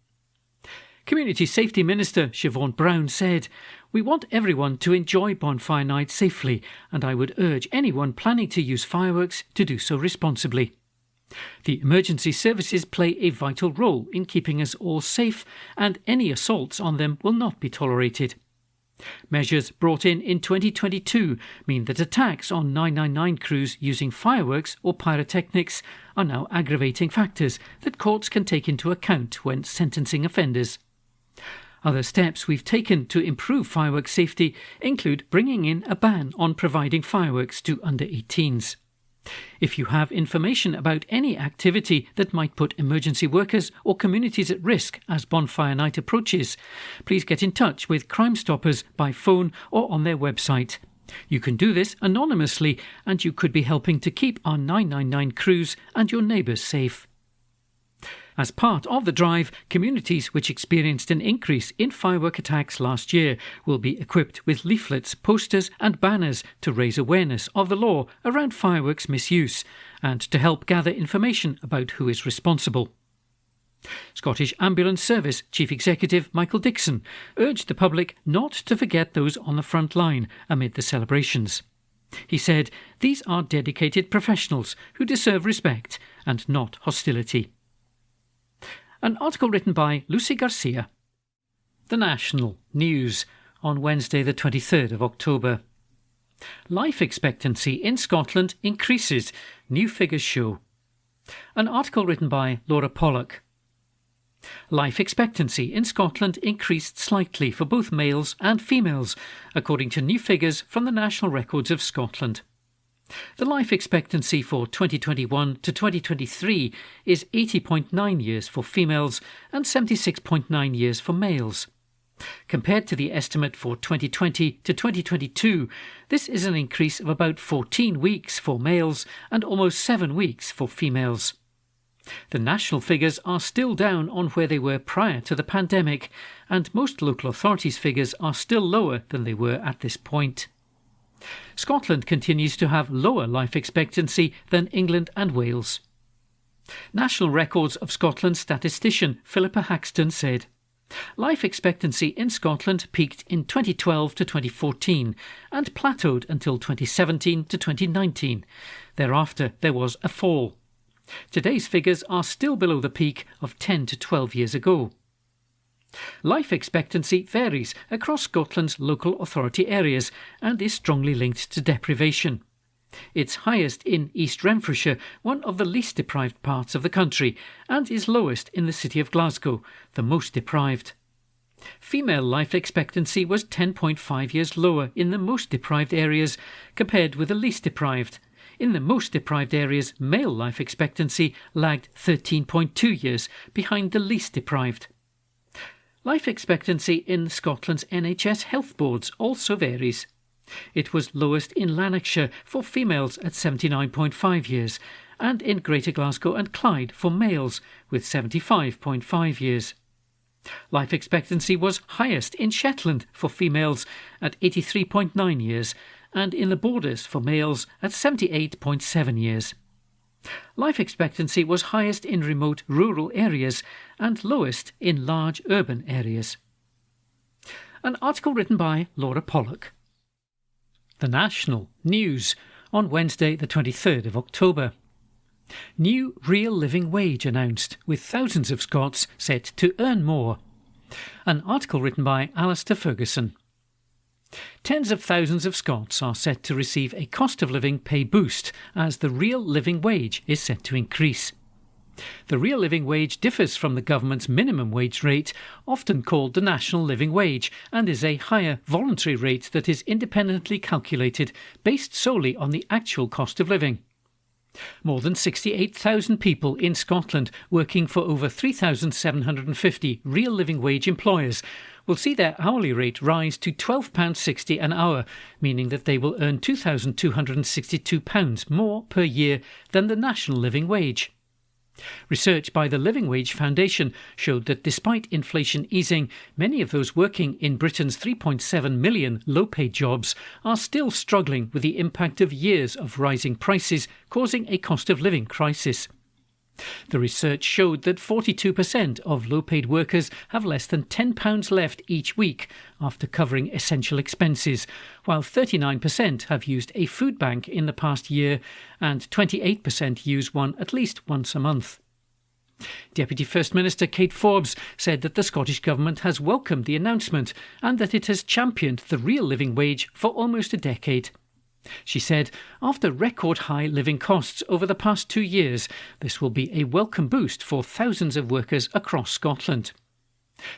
Community Safety Minister Siobhan Brown said, "We want everyone to enjoy bonfire night safely, and I would urge anyone planning to use fireworks to do so responsibly. The emergency services play a vital role in keeping us all safe, and any assaults on them will not be tolerated. Measures brought in 2022 mean that attacks on 999 crews using fireworks or pyrotechnics are now aggravating factors that courts can take into account when sentencing offenders. Other steps we've taken to improve fireworks safety include bringing in a ban on providing fireworks to under 18s. If you have information about any activity that might put emergency workers or communities at risk as bonfire night approaches, please get in touch with Crime Stoppers by phone or on their website. You can do this anonymously, and you could be helping to keep our 999 crews and your neighbours safe. As part of the drive, communities which experienced an increase in firework attacks last year will be equipped with leaflets, posters and banners to raise awareness of the law around fireworks misuse and to help gather information about who is responsible. Scottish Ambulance Service Chief Executive Michael Dixon urged the public not to forget those on the front line amid the celebrations. He said, "These are dedicated professionals who deserve respect and not hostility." An article written by Lucy Garcia. The National News on Wednesday the 23rd of October. Life expectancy in Scotland increases, new figures show. An article written by Laura Pollock. Life expectancy in Scotland increased slightly for both males and females, according to new figures from the National Records of Scotland. The life expectancy for 2021 to 2023 is 80.9 years for females and 76.9 years for males. Compared to the estimate for 2020 to 2022, this is an increase of about 14 weeks for males and almost 7 weeks for females. The national figures are still down on where they were prior to the pandemic, and most local authorities' figures are still lower than they were at this point. Scotland continues to have lower life expectancy than England and Wales. National Records of Scotland statistician Philippa Haxton said, "Life expectancy in Scotland peaked in 2012 to 2014 and plateaued until 2017 to 2019. Thereafter there was a fall. Today's figures are still below the peak of 10 to 12 years ago." Life expectancy varies across Scotland's local authority areas and is strongly linked to deprivation. It's highest in East Renfrewshire, one of the least deprived parts of the country, and is lowest in the city of Glasgow, the most deprived. Female life expectancy was 10.5 years lower in the most deprived areas compared with the least deprived. In the most deprived areas, male life expectancy lagged 13.2 years behind the least deprived. Life expectancy in Scotland's NHS health boards also varies. It was lowest in Lanarkshire for females at 79.5 years and in Greater Glasgow and Clyde for males with 75.5 years. Life expectancy was highest in Shetland for females at 83.9 years and in the Borders for males at 78.7 years. Life expectancy was highest in remote rural areas and lowest in large urban areas. An article written by Laura Pollock. The National News on Wednesday the 23rd of October. New real living wage announced, with thousands of Scots set to earn more. An article written by Alistair Ferguson. Tens of thousands of Scots are set to receive a cost of living pay boost as the real living wage is set to increase. The real living wage differs from the government's minimum wage rate, often called the national living wage, and is a higher voluntary rate that is independently calculated based solely on the actual cost of living. More than 68,000 people in Scotland working for over 3,750 real living wage employers will see their hourly rate rise to £12.60 an hour, meaning that they will earn £2,262 more per year than the national living wage. Research by the Living Wage Foundation showed that despite inflation easing, many of those working in Britain's 3.7 million low-paid jobs are still struggling with the impact of years of rising prices, causing a cost of living crisis. The research showed that 42% of low-paid workers have less than £10 left each week after covering essential expenses, while 39% have used a food bank in the past year and 28% use one at least once a month. Deputy First Minister Kate Forbes said that the Scottish Government has welcomed the announcement and that it has championed the real living wage for almost a decade. She said, after record-high living costs over the past 2 years, this will be a welcome boost for thousands of workers across Scotland.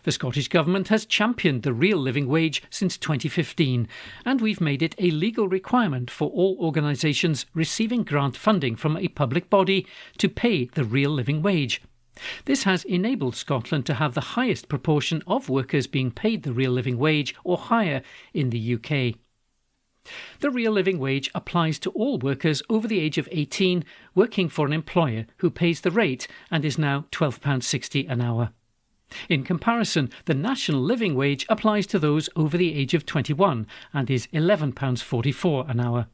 The Scottish Government has championed the real living wage since 2015, and we've made it a legal requirement for all organisations receiving grant funding from a public body to pay the real living wage. This has enabled Scotland to have the highest proportion of workers being paid the real living wage or higher in the UK. The real living wage applies to all workers over the age of 18 working for an employer who pays the rate and is now £12.60 an hour. In comparison, the national living wage applies to those over the age of 21 and is £11.44 an hour.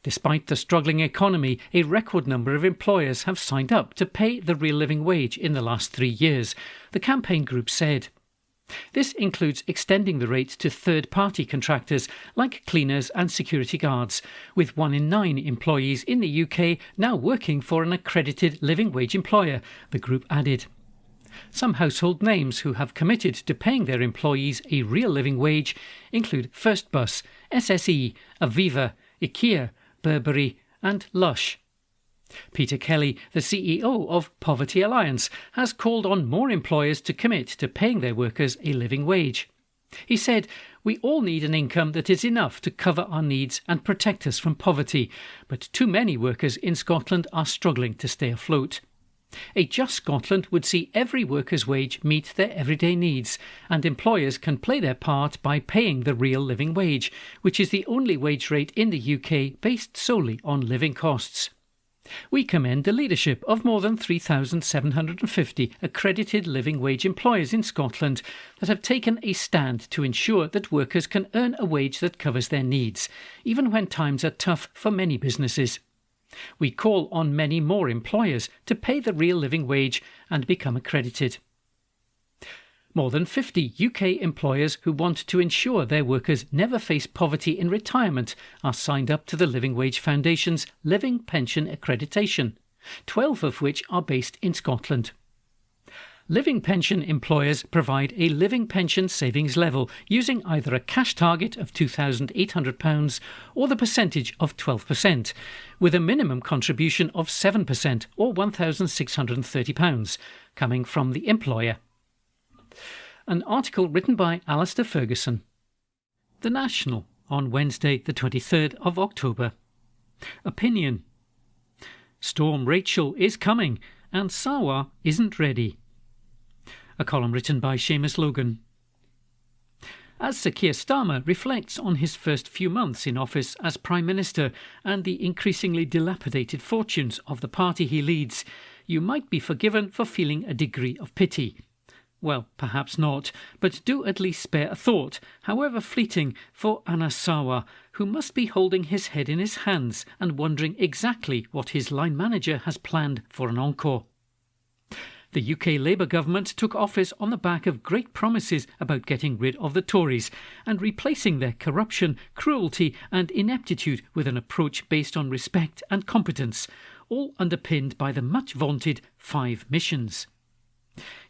Despite the struggling economy, a record number of employers have signed up to pay the real living wage in the last 3 years, the campaign group said. This includes extending the rate to third-party contractors like cleaners and security guards, with 1 in 9 employees in the UK now working for an accredited living wage employer, the group added. Some household names who have committed to paying their employees a real living wage include First Bus, SSE, Aviva, IKEA, Burberry and Lush. Peter Kelly, the CEO of Poverty Alliance, has called on more employers to commit to paying their workers a living wage. He said, "We all need an income that is enough to cover our needs and protect us from poverty, but too many workers in Scotland are struggling to stay afloat. A just Scotland would see every worker's wage meet their everyday needs, and employers can play their part by paying the real living wage, which is the only wage rate in the UK based solely on living costs. We commend the leadership of more than 3,750 accredited living wage employers in Scotland that have taken a stand to ensure that workers can earn a wage that covers their needs, even when times are tough for many businesses. We call on many more employers to pay the real living wage and become accredited." More than 50 UK employers who want to ensure their workers never face poverty in retirement are signed up to the Living Wage Foundation's Living Pension Accreditation, 12 of which are based in Scotland. Living pension employers provide a living pension savings level using either a cash target of £2,800 or the percentage of 12%, with a minimum contribution of 7% or £1,630 coming from the employer. An article written by Alistair Ferguson. The National on Wednesday the 23rd of October. Opinion. Storm Rachel is coming and Sawa isn't ready. A column written by Seamus Logan. As Sir Keir Starmer reflects on his first few months in office as Prime Minister and the increasingly dilapidated fortunes of the party he leads, you might be forgiven for feeling a degree of pity. Well, perhaps not, but do at least spare a thought, however fleeting, for Anna Sawa, who must be holding his head in his hands and wondering exactly what his line manager has planned for an encore. The UK Labour government took office on the back of great promises about getting rid of the Tories and replacing their corruption, cruelty and ineptitude with an approach based on respect and competence, all underpinned by the much-vaunted 5 missions.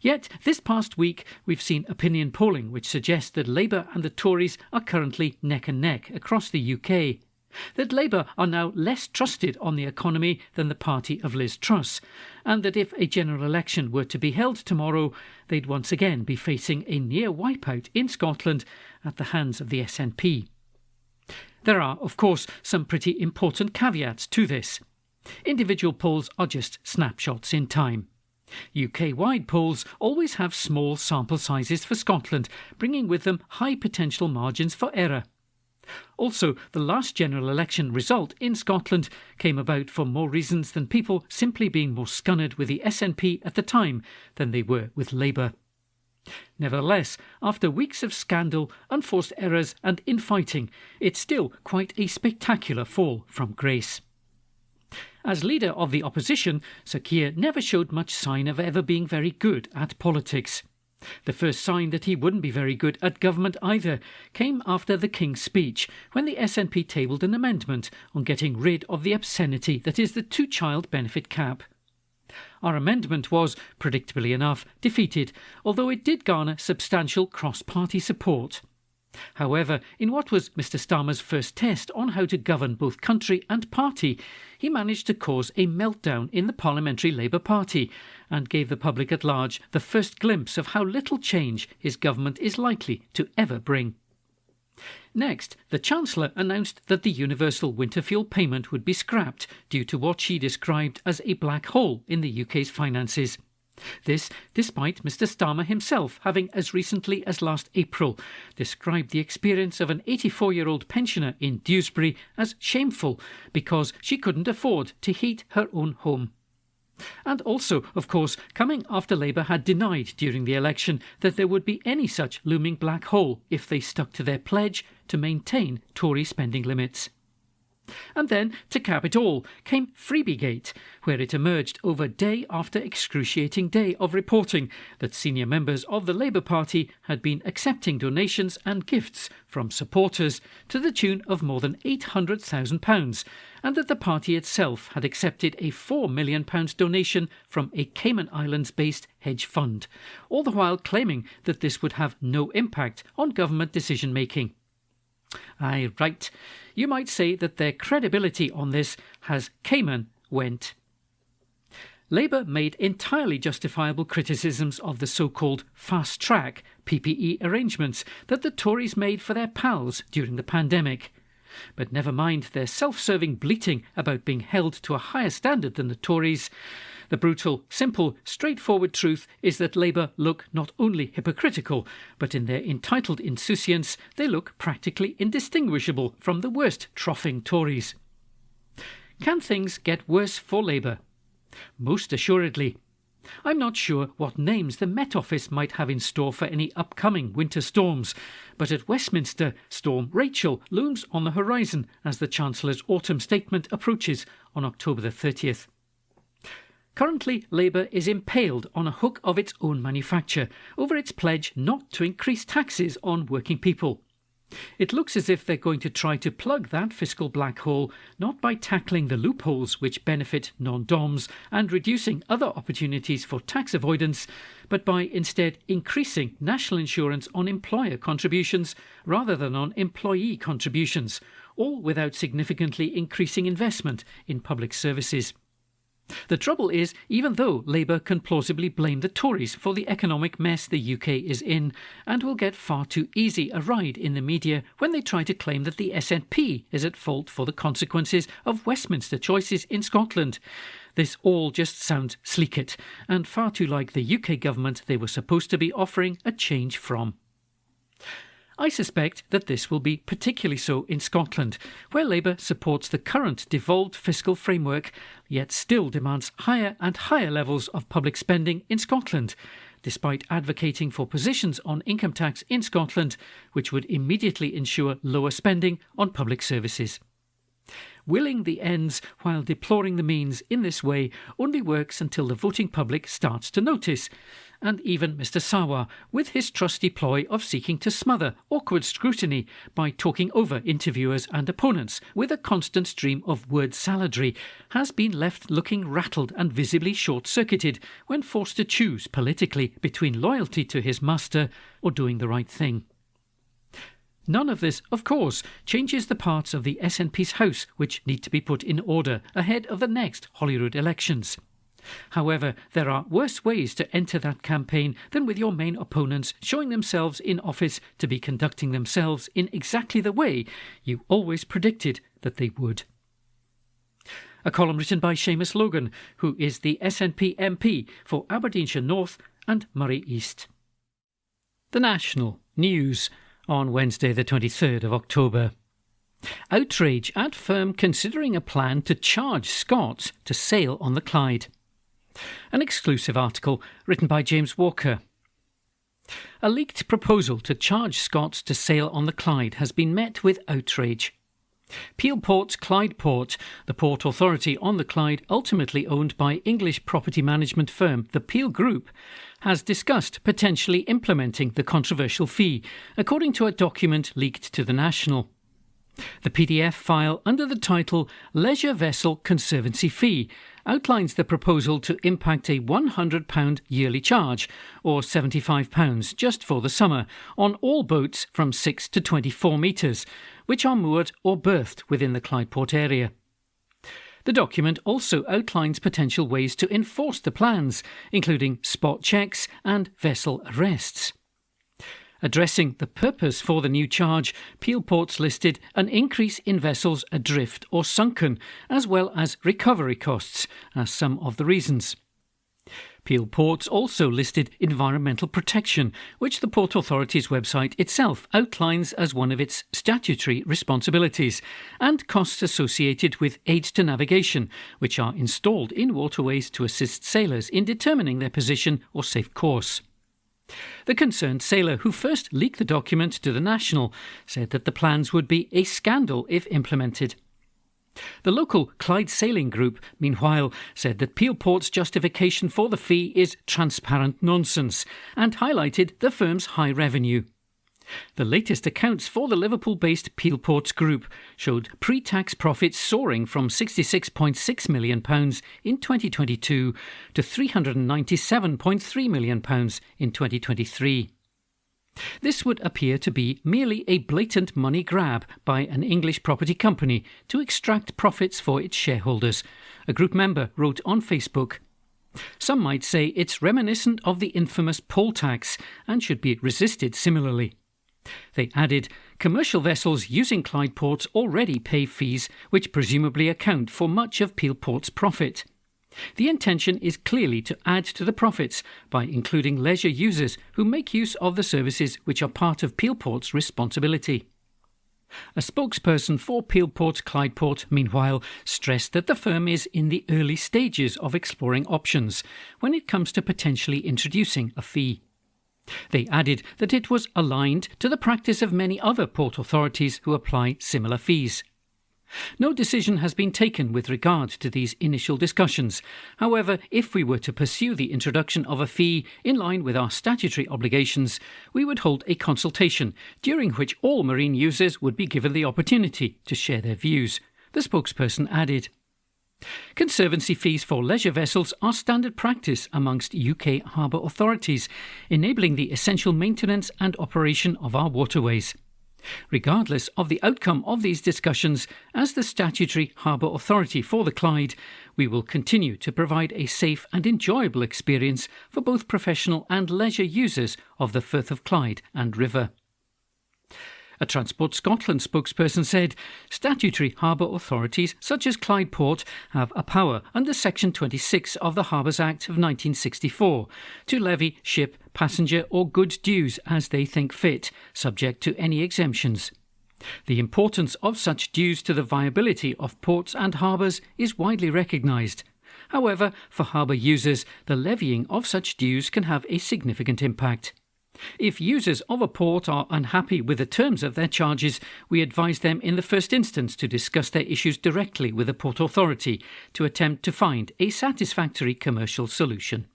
Yet this past week we've seen opinion polling which suggests that Labour and the Tories are currently neck and neck across the UK, that Labour are now less trusted on the economy than the party of Liz Truss, and that if a general election were to be held tomorrow, they'd once again be facing a near wipeout in Scotland at the hands of the SNP. There are, of course, some pretty important caveats to this. Individual polls are just snapshots in time. UK-wide polls always have small sample sizes for Scotland, bringing with them high potential margins for error. Also, the last general election result in Scotland came about for more reasons than people simply being more scunnered with the SNP at the time than they were with Labour. Nevertheless, after weeks of scandal, unforced errors and infighting, it's still quite a spectacular fall from grace. As leader of the opposition, Sir Keir never showed much sign of ever being very good at politics. The first sign that he wouldn't be very good at government either came after the King's speech, when the SNP tabled an amendment on getting rid of the obscenity that is the two-child benefit cap. Our amendment was, predictably enough, defeated, although it did garner substantial cross-party support. However, in what was Mr Starmer's first test on how to govern both country and party, he managed to cause a meltdown in the Parliamentary Labour Party and gave the public at large the first glimpse of how little change his government is likely to ever bring. Next, the Chancellor announced that the universal winter fuel payment would be scrapped due to what she described as a black hole in the UK's finances. This, despite Mr Starmer himself having, as recently as last April, described the experience of an 84-year-old pensioner in Dewsbury as shameful because she couldn't afford to heat her own home. And also, of course, coming after Labour had denied during the election that there would be any such looming black hole if they stuck to their pledge to maintain Tory spending limits. And then, to cap it all, came Freebiegate, where it emerged over day after excruciating day of reporting that senior members of the Labour Party had been accepting donations and gifts from supporters to the tune of more than £800,000, and that the party itself had accepted a £4 million donation from a Cayman Islands-based hedge fund, all the while claiming that this would have no impact on government decision-making. Aye, right. You might say that their credibility on this has Cayman went. Labour made entirely justifiable criticisms of the so-called fast-track PPE arrangements that the Tories made for their pals during the pandemic. But never mind their self-serving bleating about being held to a higher standard than the Tories. The brutal, simple, straightforward truth is that Labour look not only hypocritical, but in their entitled insouciance they look practically indistinguishable from the worst troughing Tories. Can things get worse for Labour? Most assuredly. I'm not sure what names the Met Office might have in store for any upcoming winter storms, but at Westminster, Storm Rachel looms on the horizon as the Chancellor's autumn statement approaches on October the 30th. Currently, Labour is impaled on a hook of its own manufacture over its pledge not to increase taxes on working people. It looks as if they're going to try to plug that fiscal black hole not by tackling the loopholes which benefit non-DOMs and reducing other opportunities for tax avoidance, but by instead increasing national insurance on employer contributions rather than on employee contributions, all without significantly increasing investment in public services. The trouble is, even though Labour can plausibly blame the Tories for the economic mess the UK is in, and will get far too easy a ride in the media when they try to claim that the SNP is at fault for the consequences of Westminster choices in Scotland, this all just sounds sleeket, and far too like the UK government they were supposed to be offering a change from. I suspect that this will be particularly so in Scotland, where Labour supports the current devolved fiscal framework, yet still demands higher and higher levels of public spending in Scotland, despite advocating for positions on income tax in Scotland, which would immediately ensure lower spending on public services. Willing the ends while deploring the means in this way only works until the voting public starts to notice, and even Mr Sawa, with his trusty ploy of seeking to smother awkward scrutiny by talking over interviewers and opponents with a constant stream of word salad, has been left looking rattled and visibly short-circuited when forced to choose politically between loyalty to his master or doing the right thing. None of this, of course, changes the parts of the SNP's house which need to be put in order ahead of the next Holyrood elections. However, there are worse ways to enter that campaign than with your main opponents showing themselves in office to be conducting themselves in exactly the way you always predicted that they would. A column written by Seamus Logan, who is the SNP MP for Aberdeenshire North and Moray East. The National News on Wednesday the 23rd of October. Outrage at firm considering a plan to charge Scots to sail on the Clyde. An exclusive article written by James Walker. A leaked proposal to charge Scots to sail on the Clyde has been met with outrage. Peel Port's Clyde Port, the port authority on the Clyde ultimately owned by English property management firm the Peel Group, has discussed potentially implementing the controversial fee, according to a document leaked to the National. The PDF file under the title Leisure Vessel Conservancy Fee outlines the proposal to impact a £100 yearly charge, or £75 just for the summer, on all boats from 6 to 24 metres, which are moored or berthed within the Clyde Port area. The document also outlines potential ways to enforce the plans, including spot checks and vessel arrests. Addressing the purpose for the new charge, Peel Ports listed an increase in vessels adrift or sunken, as well as recovery costs, as some of the reasons. Peel Ports also listed environmental protection, which the Port Authority's website itself outlines as one of its statutory responsibilities, and costs associated with aids to navigation, which are installed in waterways to assist sailors in determining their position or safe course. The concerned sailor who first leaked the document to the National said that the plans would be a scandal if implemented. The local Clyde Sailing Group, meanwhile, said that Peel Port's justification for the fee is transparent nonsense and highlighted the firm's high revenue. The latest accounts for the Liverpool-based Peel Ports Group showed pre-tax profits soaring from £66.6 million in 2022 to £397.3 million in 2023. This would appear to be merely a blatant money grab by an English property company to extract profits for its shareholders, a group member wrote on Facebook. Some might say it's reminiscent of the infamous poll tax and should be resisted similarly. They added, commercial vessels using Clyde ports already pay fees which presumably account for much of Peel Port's profit. The intention is clearly to add to the profits by including leisure users who make use of the services which are part of Peel Port's responsibility. A spokesperson for Peel Port Clyde Port, meanwhile, stressed that the firm is in the early stages of exploring options when it comes to potentially introducing a fee. They added that it was aligned to the practice of many other port authorities who apply similar fees. No decision has been taken with regard to these initial discussions. However, if we were to pursue the introduction of a fee in line with our statutory obligations, we would hold a consultation, during which all marine users would be given the opportunity to share their views, the spokesperson added. Conservancy fees for leisure vessels are standard practice amongst UK harbour authorities, enabling the essential maintenance and operation of our waterways. Regardless of the outcome of these discussions, as the statutory harbour authority for the Clyde, we will continue to provide a safe and enjoyable experience for both professional and leisure users of the Firth of Clyde and River. A Transport Scotland spokesperson said, statutory harbour authorities such as Clyde Port have a power under Section 26 of the Harbours Act of 1964 to levy ship, passenger or goods dues as they think fit, subject to any exemptions. The importance of such dues to the viability of ports and harbours is widely recognised. However, for harbour users, the levying of such dues can have a significant impact. If users of a port are unhappy with the terms of their charges, we advise them in the first instance to discuss their issues directly with the Port Authority to attempt to find a satisfactory commercial solution.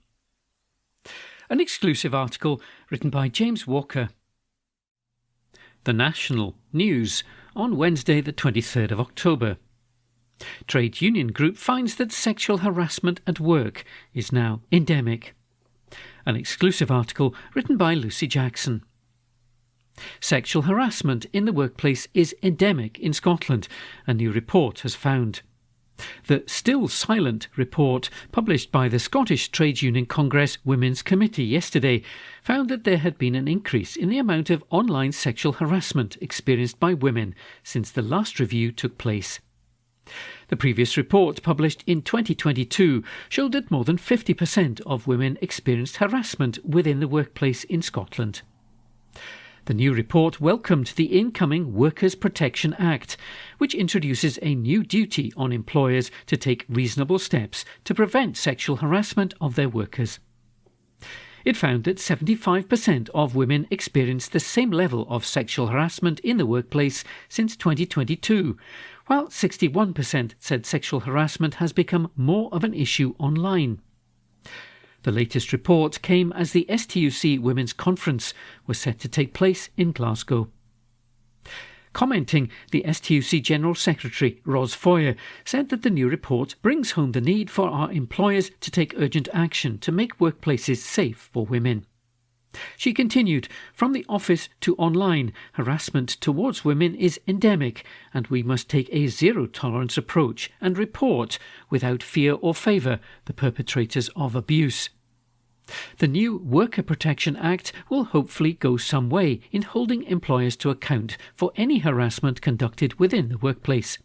An exclusive article written by James Walker. The National News on Wednesday the 23rd of October. Trade union group finds that sexual harassment at work is now endemic. An exclusive article written by Lucy Jackson. Sexual harassment in the workplace is endemic in Scotland, a new report has found. The Still Silent report, published by the Scottish Trade Union Congress Women's Committee yesterday, found that there had been an increase in the amount of online sexual harassment experienced by women since the last review took place. The previous report, published in 2022, showed that more than 50% of women experienced harassment within the workplace in Scotland. The new report welcomed the incoming Workers' Protection Act, which introduces a new duty on employers to take reasonable steps to prevent sexual harassment of their workers. It found that 75% of women experienced the same level of sexual harassment in the workplace since 2022, while 61% said sexual harassment has become more of an issue online. The latest report came as the STUC Women's Conference was set to take place in Glasgow. Commenting, the STUC General Secretary, Ros Foyer, said that the new report brings home the need for our employers to take urgent action to make workplaces safe for women. She continued, from the office to online, harassment towards women is endemic, and we must take a zero-tolerance approach and report, without fear or favour, the perpetrators of abuse. The new Worker Protection Act will hopefully go some way in holding employers to account for any harassment conducted within the workplace.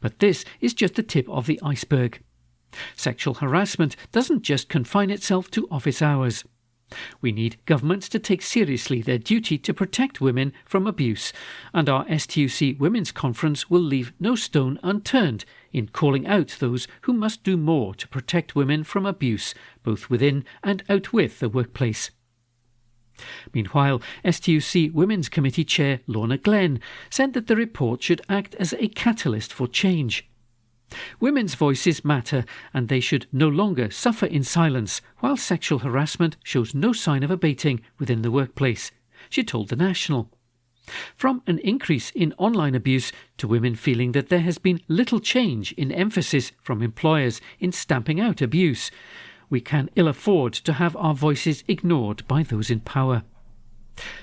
But this is just the tip of the iceberg. Sexual harassment doesn't just confine itself to office hours. We need governments to take seriously their duty to protect women from abuse, and our STUC Women's Conference will leave no stone unturned in calling out those who must do more to protect women from abuse, both within and out with the workplace. Meanwhile, STUC Women's Committee Chair Lorna Glenn said that the report should act as a catalyst for change. Women's voices matter, and they should no longer suffer in silence while sexual harassment shows no sign of abating within the workplace, she told The National. From an increase in online abuse to women feeling that there has been little change in emphasis from employers in stamping out abuse, we can ill afford to have our voices ignored by those in power.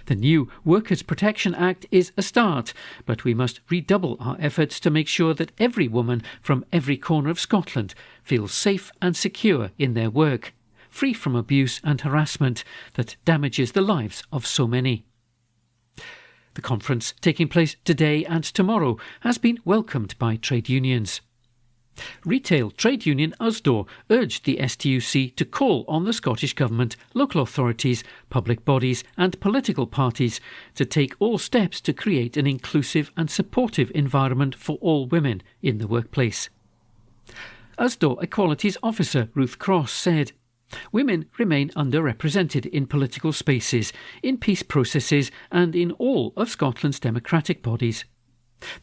The new Workers' Protection Act is a start, but we must redouble our efforts to make sure that every woman from every corner of Scotland feels safe and secure in their work, free from abuse and harassment that damages the lives of so many. The conference, taking place today and tomorrow, has been welcomed by trade unions. Retail trade union Usdaw urged the STUC to call on the Scottish Government, local authorities, public bodies and political parties to take all steps to create an inclusive and supportive environment for all women in the workplace. Usdaw Equalities Officer Ruth Cross said, "Women remain underrepresented in political spaces, in peace processes and in all of Scotland's democratic bodies.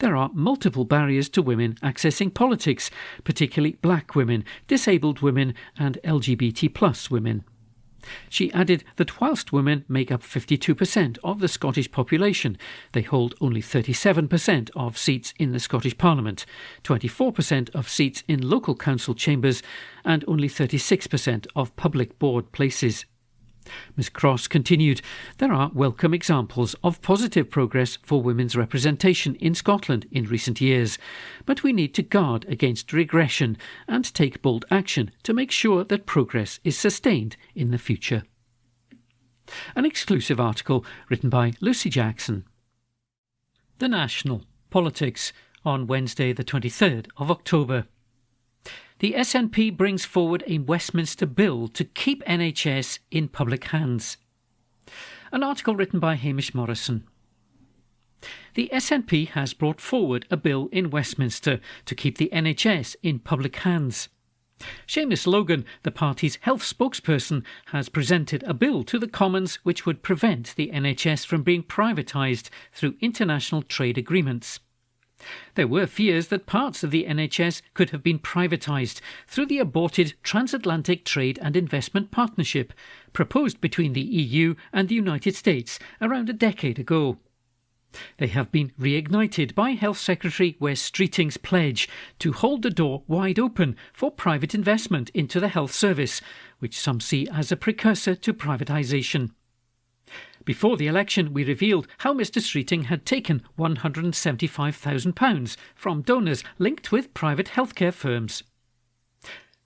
There are multiple barriers to women accessing politics, particularly black women, disabled women and LGBT+ women." She added that whilst women make up 52% of the Scottish population, they hold only 37% of seats in the Scottish Parliament, 24% of seats in local council chambers and only 36% of public board places. Ms Cross continued, "There are welcome examples of positive progress for women's representation in Scotland in recent years, but we need to guard against regression and take bold action to make sure that progress is sustained in the future." An exclusive article written by Lucy Jackson. The National Politics on Wednesday the 23rd of October. The SNP brings forward a Westminster bill to keep NHS in public hands. An article written by Hamish Morrison. The SNP has brought forward a bill in Westminster to keep the NHS in public hands. Seamus Logan, the party's health spokesperson, has presented a bill to the Commons which would prevent the NHS from being privatised through international trade agreements. There were fears that parts of the NHS could have been privatised through the aborted Transatlantic Trade and Investment Partnership proposed between the EU and the United States around a decade ago. They have been reignited by Health Secretary Wes Streeting's pledge to hold the door wide open for private investment into the health service, which some see as a precursor to privatisation. Before the election, we revealed how Mr Streeting had taken £175,000 from donors linked with private healthcare firms.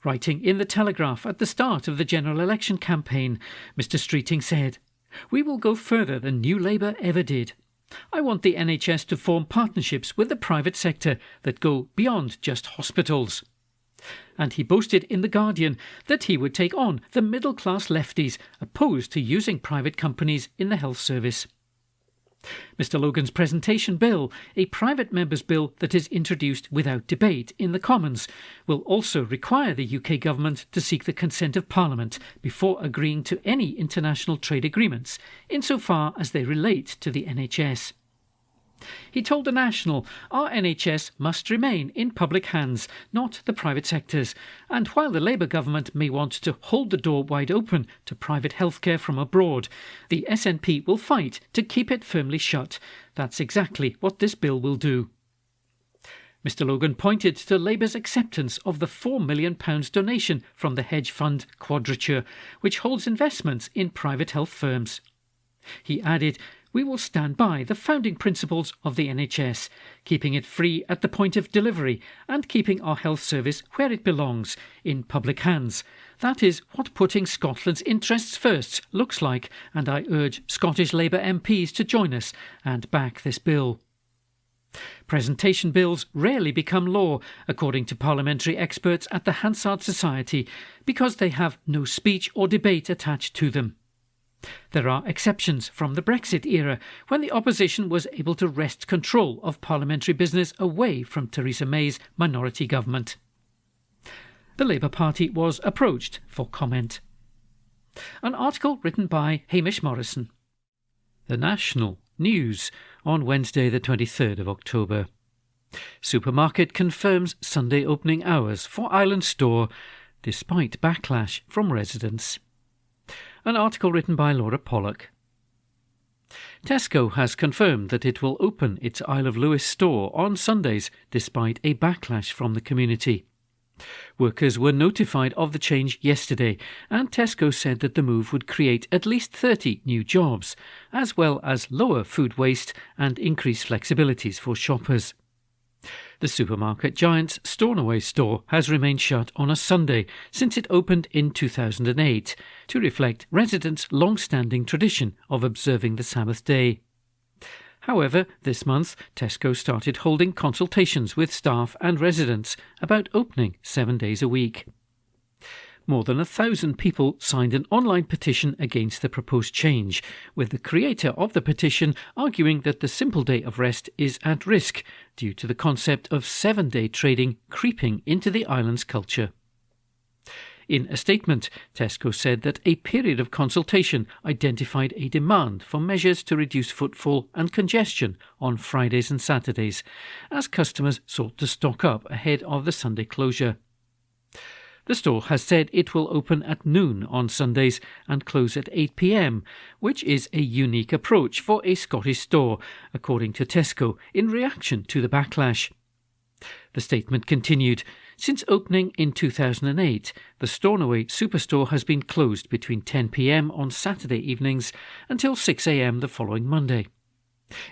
Writing in the Telegraph at the start of the general election campaign, Mr Streeting said, "We will go further than New Labour ever did. I want the NHS to form partnerships with the private sector that go beyond just hospitals." And he boasted in The Guardian that he would take on the middle-class lefties opposed to using private companies in the health service. Mr Logan's presentation bill, a private member's bill that is introduced without debate in the Commons, will also require the UK government to seek the consent of Parliament before agreeing to any international trade agreements, insofar as they relate to the NHS. He told The National, our NHS must remain in public hands, not the private sector's, and while the Labour government may want to hold the door wide open to private healthcare from abroad, the SNP will fight to keep it firmly shut. That's exactly what this bill will do. Mr Logan pointed to Labour's acceptance of the £4 million donation from the hedge fund Quadrature, which holds investments in private health firms. He added, we will stand by the founding principles of the NHS, keeping it free at the point of delivery and keeping our health service where it belongs, in public hands. That is what putting Scotland's interests first looks like, and I urge Scottish Labour MPs to join us and back this bill. Presentation bills rarely become law, according to parliamentary experts at the Hansard Society, because they have no speech or debate attached to them. There are exceptions from the Brexit era, when the opposition was able to wrest control of parliamentary business away from Theresa May's minority government. The Labour Party was approached for comment. An article written by Hamish Morrison. The National News on Wednesday the 23rd of October. Supermarket confirms Sunday opening hours for Island Store, despite backlash from residents. An article written by Laura Pollock. Tesco has confirmed that it will open its Isle of Lewis store on Sundays despite a backlash from the community. Workers were notified of the change yesterday, and Tesco said that the move would create at least 30 new jobs, as well as lower food waste and increase flexibilities for shoppers. The supermarket giant's Stornoway store has remained shut on a Sunday since it opened in 2008 to reflect residents' long-standing tradition of observing the Sabbath day. However, this month, Tesco started holding consultations with staff and residents about opening 7 days a week. More than 1,000 people signed an online petition against the proposed change, with the creator of the petition arguing that the simple day of rest is at risk due to the concept of 7-day trading creeping into the island's culture. In a statement, Tesco said that a period of consultation identified a demand for measures to reduce footfall and congestion on Fridays and Saturdays, as customers sought to stock up ahead of the Sunday closure. The store has said it will open at noon on Sundays and close at 8 p.m, which is a unique approach for a Scottish store, according to Tesco, in reaction to the backlash. The statement continued, since opening in 2008, the Stornoway Superstore has been closed between 10 p.m. on Saturday evenings until 6 a.m. the following Monday.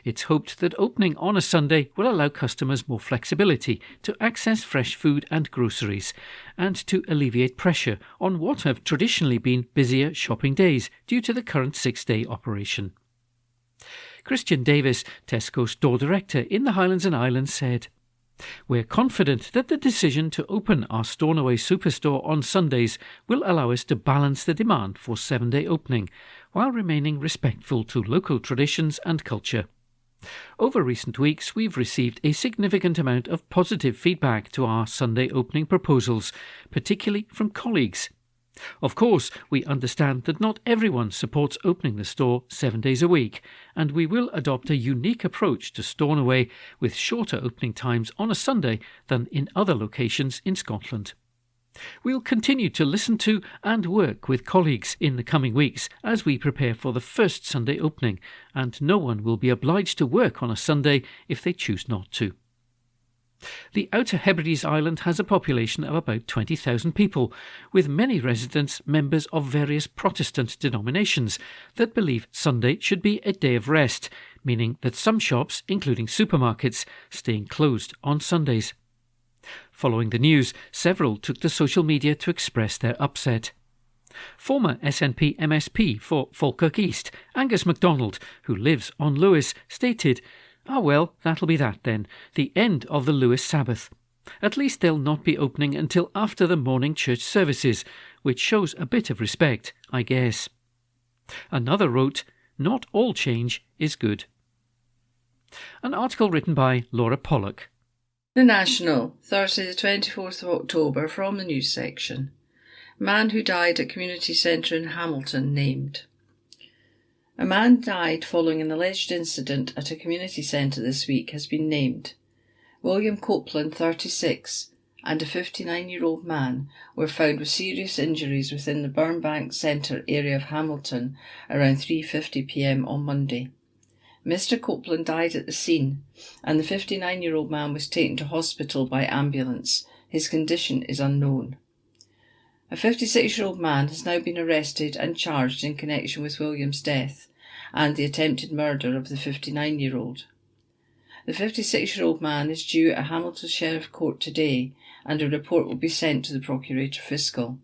It's hoped that opening on a Sunday will allow customers more flexibility to access fresh food and groceries, and to alleviate pressure on what have traditionally been busier shopping days due to the current 6-day operation. Christian Davis, Tesco store director in the Highlands and Islands, said, "We're confident that the decision to open our Stornoway Superstore on Sundays will allow us to balance the demand for 7-day opening, while remaining respectful to local traditions and culture. Over recent weeks, we've received a significant amount of positive feedback to our Sunday opening proposals, particularly from colleagues. Of course, we understand that not everyone supports opening the store 7 days a week, and we will adopt a unique approach to Stornoway with shorter opening times on a Sunday than in other locations in Scotland. We'll continue to listen to and work with colleagues in the coming weeks as we prepare for the first Sunday opening, and no one will be obliged to work on a Sunday if they choose not to." The Outer Hebrides island has a population of about 20,000 people, with many residents members of various Protestant denominations that believe Sunday should be a day of rest, meaning that some shops, including supermarkets, staying closed on Sundays. Following the news, several took to social media to express their upset. Former SNP MSP for Falkirk East, Angus MacDonald, who lives on Lewis, stated, well, that'll be that then, the end of the Lewis Sabbath. At least they'll not be opening until after the morning church services, which shows a bit of respect, I guess." Another wrote, "Not all change is good." An article written by Laura Pollock. The National, Thursday the 24th of October, from the news section. Man who died at community centre in Hamilton named. A man died following an alleged incident at a community centre this week has been named. William Copeland, 36, and a 59-year-old man were found with serious injuries within the Burnbank Centre area of Hamilton around 3:50 p.m. on Monday. Mr. Copeland died at the scene, and the 59-year-old man was taken to hospital by ambulance. His condition is unknown. A 56-year-old man has now been arrested and charged in connection with William's death and the attempted murder of the 59-year-old. The 56-year-old man is due at Hamilton Sheriff Court today, and a report will be sent to the Procurator Fiscal.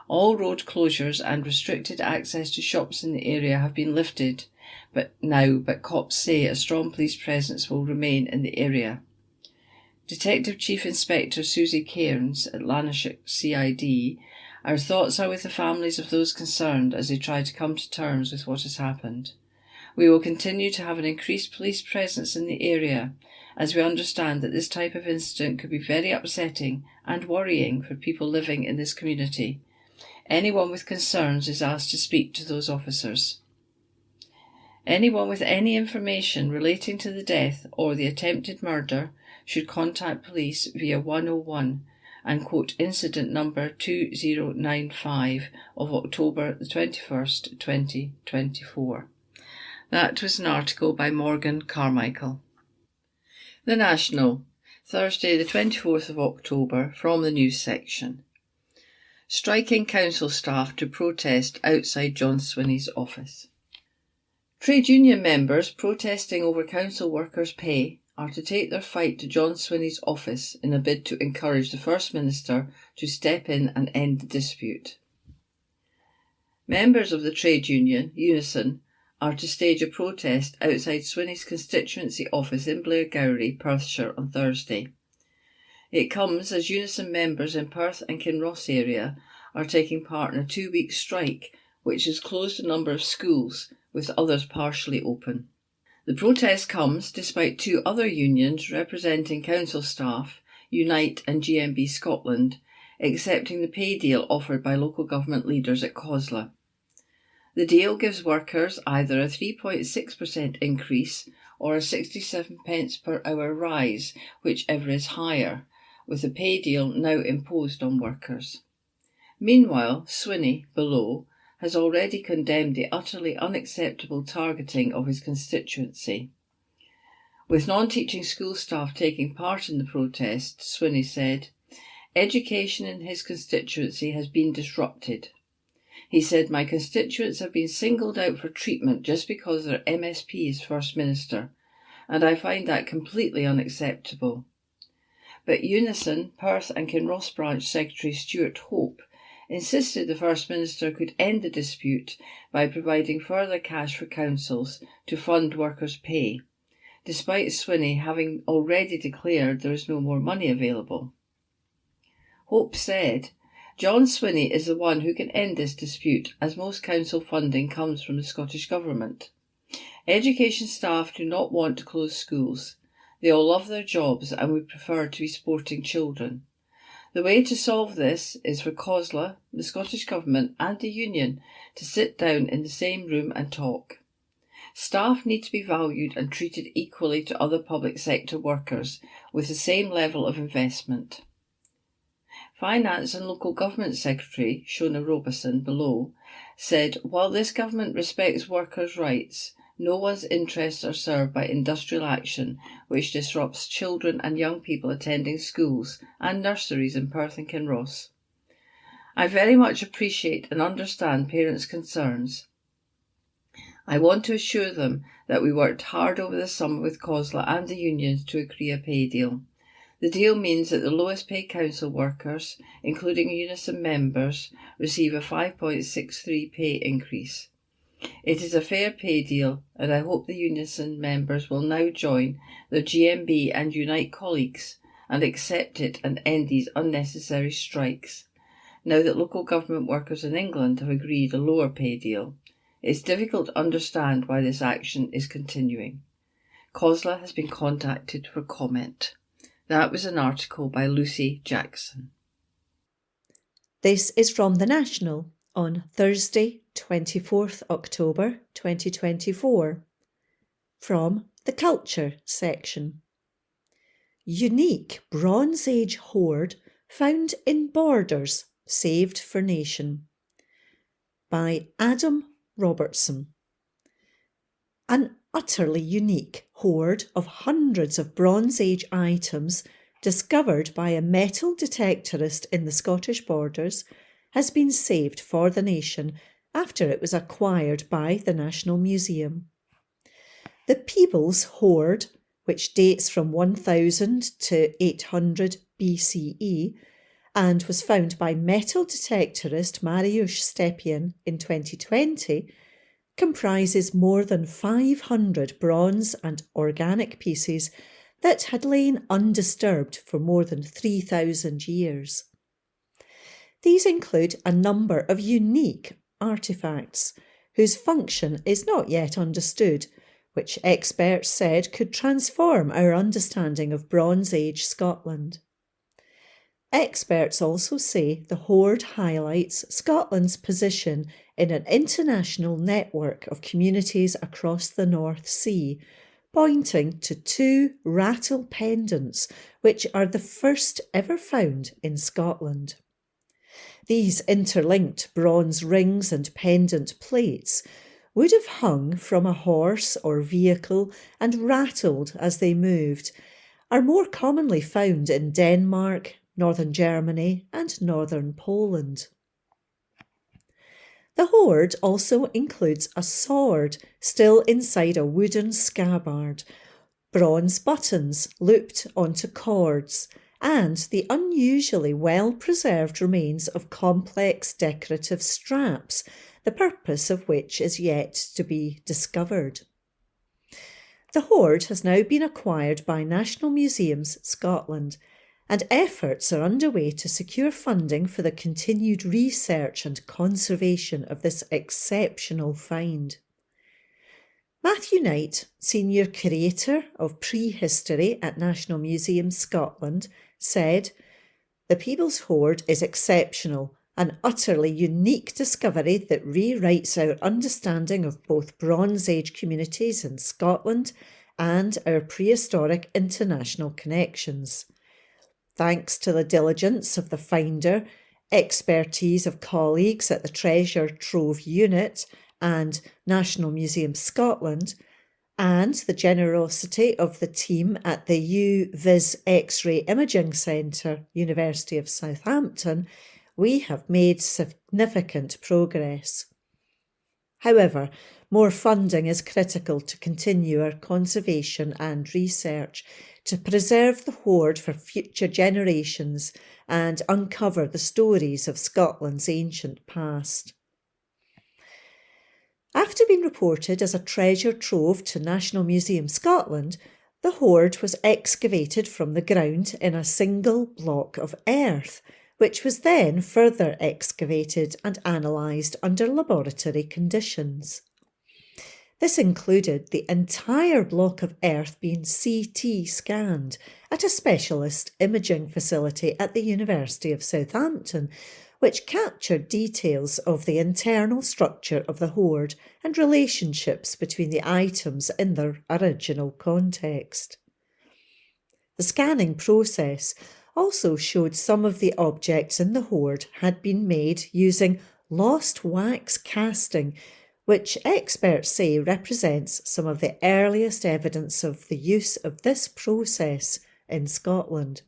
All road closures and restricted access to shops in the area have been lifted, but cops say a strong police presence will remain in the area. Detective Chief Inspector Susie Cairns at Lanarkshire CID, our thoughts are with the families of those concerned as they try to come to terms with what has happened. We will continue to have an increased police presence in the area, as we understand that this type of incident could be very upsetting and worrying for people living in this community. Anyone with concerns is asked to speak to those officers. Anyone with any information relating to the death or the attempted murder should contact police via 101 and quote incident number 2095 of October the 21st, 2024. That was an article by Morgan Carmichael. The National, Thursday the 24th of October, from the news section. Striking council staff to protest outside John Swinney's office. Trade union members protesting over council workers' pay are to take their fight to John Swinney's office in a bid to encourage the First Minister to step in and end the dispute. Members of the trade union, Unison, are to stage a protest outside Swinney's constituency office in Blairgowrie, Perthshire, on Thursday. It comes as Unison members in Perth and Kinross area are taking part in a 2-week strike which has closed a number of schools, with others partially open. The protest comes despite 2 other unions representing council staff, Unite and GMB Scotland, accepting the pay deal offered by local government leaders at COSLA. The deal gives workers either a 3.6% increase or a 67 pence per hour rise, whichever is higher, with the pay deal now imposed on workers. Meanwhile, Swinney, below, has already condemned the utterly unacceptable targeting of his constituency. With non-teaching school staff taking part in the protest, Swinney said, "Education in his constituency has been disrupted." He said, "My constituents have been singled out for treatment just because their MSP is First Minister, and I find that completely unacceptable." But Unison, Perth and Kinross Branch Secretary Stuart Hope insisted the First Minister could end the dispute by providing further cash for councils to fund workers' pay, despite Swinney having already declared there is no more money available. Hope said, "John Swinney is the one who can end this dispute, as most council funding comes from the Scottish Government. Education staff do not want to close schools. They all love their jobs and would prefer to be supporting children. The way to solve this is for COSLA, the Scottish Government and the Union to sit down in the same room and talk. Staff need to be valued and treated equally to other public sector workers with the same level of investment." Finance and Local Government Secretary Shona Robeson, below, said, "While this government respects workers' rights, no one's interests are served by industrial action which disrupts children and young people attending schools and nurseries in Perth and Kinross. I very much appreciate and understand parents' concerns. I want to assure them that we worked hard over the summer with COSLA and the unions to agree a pay deal. The deal means that the lowest paid council workers, including Unison members, receive a 5.63 pay increase. It is a fair pay deal, and I hope the Unison members will now join their GMB and Unite colleagues and accept it and end these unnecessary strikes. Now that local government workers in England have agreed a lower pay deal, it's difficult to understand why this action is continuing. COSLA has been contacted for comment. That was an article by Lucy Jackson. This is from The National on Thursday, 24th October 2024, from the Culture section. Unique Bronze Age hoard found in Borders, saved for nation. By Adam Robertson. An utterly unique hoard of hundreds of Bronze Age items discovered by a metal detectorist in the Scottish Borders has been saved for the nation after it was acquired by the National Museum. The Peebles hoard, which dates from 1000 to 800 BCE and was found by metal detectorist Mariusz Stepien in 2020, comprises more than 500 bronze and organic pieces that had lain undisturbed for more than 3,000 years. These include a number of unique artefacts whose function is not yet understood, which experts said could transform our understanding of Bronze Age Scotland. Experts also say the hoard highlights Scotland's position in an international network of communities across the North Sea, pointing to 2 rattle pendants which are the first ever found in Scotland. These interlinked bronze rings and pendant plates would have hung from a horse or vehicle and rattled as they moved, are more commonly found in Denmark, northern Germany and northern Poland. The hoard also includes a sword still inside a wooden scabbard, bronze buttons looped onto cords, and the unusually well-preserved remains of complex decorative straps, the purpose of which is yet to be discovered. The hoard has now been acquired by National Museums Scotland, and efforts are underway to secure funding for the continued research and conservation of this exceptional find. Matthew Knight, Senior Curator of Prehistory at National Museums Scotland, said, "The Peebles hoard is exceptional, an utterly unique discovery that rewrites our understanding of both Bronze Age communities in Scotland and our prehistoric international connections. Thanks to the diligence of the finder, expertise of colleagues at the Treasure Trove Unit and National Museum Scotland, and the generosity of the team at the UViz X-ray Imaging Centre, University of Southampton, we have made significant progress. However, more funding is critical to continue our conservation and research, to preserve the hoard for future generations and uncover the stories of Scotland's ancient past." After being reported as a treasure trove to National Museum Scotland, the hoard was excavated from the ground in a single block of earth, which was then further excavated and analysed under laboratory conditions. This included the entire block of earth being CT scanned at a specialist imaging facility at the University of Southampton, which captured details of the internal structure of the hoard and relationships between the items in their original context. The scanning process also showed some of the objects in the hoard had been made using lost wax casting, which experts say represents some of the earliest evidence of the use of this process in Scotland.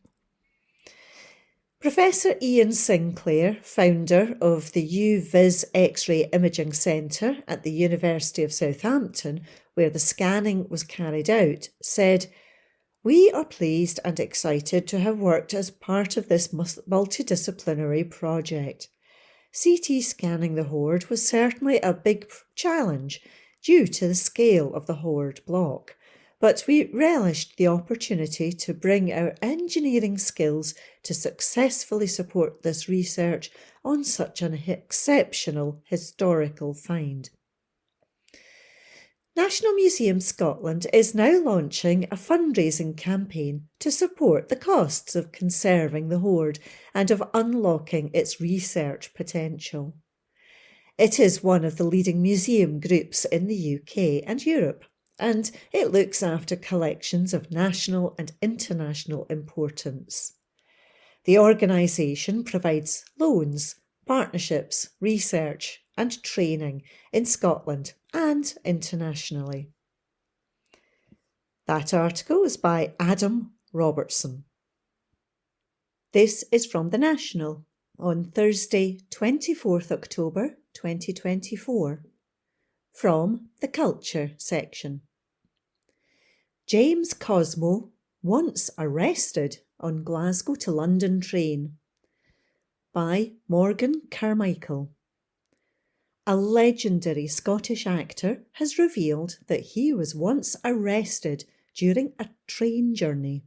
Professor Ian Sinclair, founder of the UViz X-ray Imaging Centre at the University of Southampton, where the scanning was carried out, said, "We are pleased and excited to have worked as part of this multidisciplinary project. CT scanning the hoard was certainly a big challenge due to the scale of the hoard block, but we relished the opportunity to bring our engineering skills to successfully support this research on such an exceptional historical find." National Museums Scotland is now launching a fundraising campaign to support the costs of conserving the hoard and of unlocking its research potential. It is one of the leading museum groups in the UK and Europe, and it looks after collections of national and international importance. The organisation provides loans, partnerships, research and training in Scotland and internationally. That article is by Adam Robertson. This is from The National on Thursday, 24th October 2024, from the Culture section. James Cosmo once arrested on Glasgow to London train, by Morgan Carmichael. A legendary Scottish actor has revealed that he was once arrested during a train journey.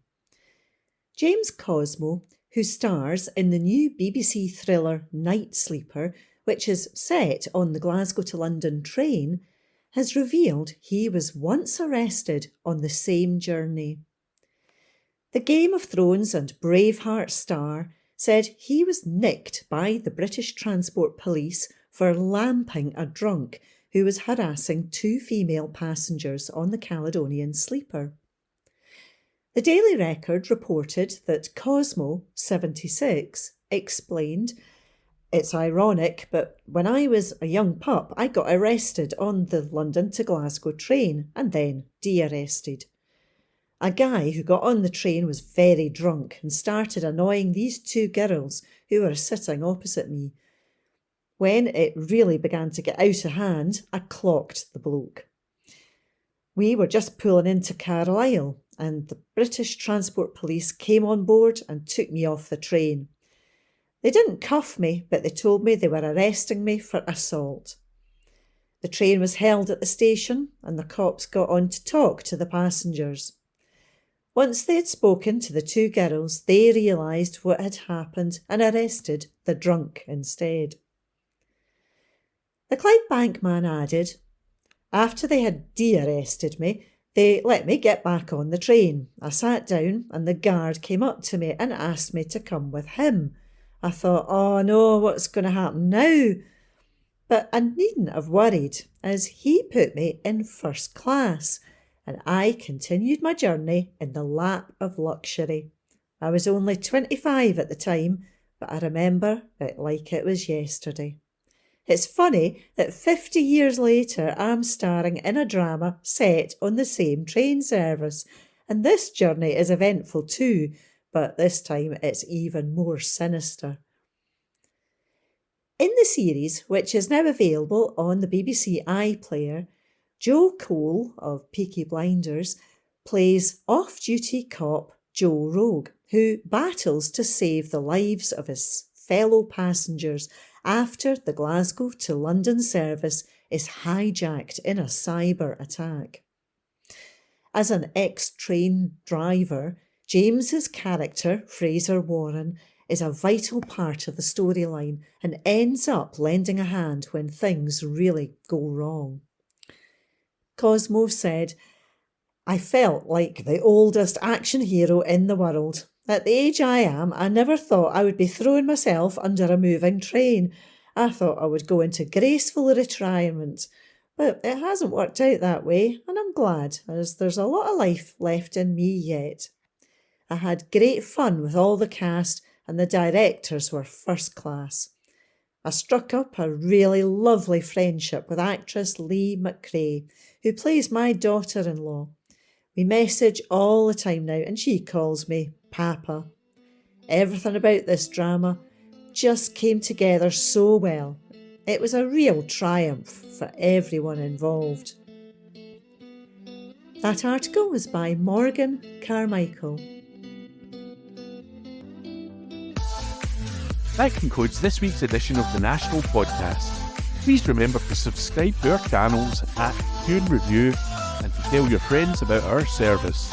James Cosmo, who stars in the new BBC thriller Night Sleeper, which is set on the Glasgow to London train, has revealed he was once arrested on the same journey. The Game of Thrones and Braveheart star said he was nicked by the British Transport Police for lamping a drunk who was harassing two female passengers on the Caledonian sleeper. The Daily Record reported that Cosmo, 76, explained, "It's ironic, but when I was a young pup, I got arrested on the London to Glasgow train and then de-arrested. A guy who got on the train was very drunk and started annoying these two girls who were sitting opposite me. When it really began to get out of hand, I clocked the bloke. We were just pulling into Carlisle and the British Transport Police came on board and took me off the train. They didn't cuff me, but they told me they were arresting me for assault. The train was held at the station and the cops got on to talk to the passengers. Once they had spoken to the two girls, they realised what had happened and arrested the drunk instead." The Clydebank man added, "After they had de-arrested me, they let me get back on the train. I sat down and the guard came up to me and asked me to come with him. I thought, oh no, what's going to happen now? But I needn't have worried, as he put me in first class, and I continued my journey in the lap of luxury. I was only 25 at the time, but I remember it like it was yesterday. It's funny that 50 years later I'm starring in a drama set on the same train service, and this journey is eventful too, but this time it's even more sinister." In the series, which is now available on the BBC iPlayer, Joe Cole of Peaky Blinders plays off-duty cop Joe Rogue, who battles to save the lives of his fellow passengers after the Glasgow to London service is hijacked in a cyber attack. As an ex-train driver, James's character, Fraser Warren, is a vital part of the storyline and ends up lending a hand when things really go wrong. Cosmo said, "I felt like the oldest action hero in the world. At the age I am, I never thought I would be throwing myself under a moving train. I thought I would go into graceful retirement. But it hasn't worked out that way, and I'm glad, as there's a lot of life left in me yet. I had great fun with all the cast, and the directors were first class. I struck up a really lovely friendship with actress Lee McCrae, who plays my daughter-in-law. We message all the time now, and she calls me Papa. Everything about this drama just came together so well. It was a real triumph for everyone involved." That article was by Morgan Carmichael. That concludes this week's edition of the National Podcast. Please remember to subscribe to our channels at Tune Review and to tell your friends about our service.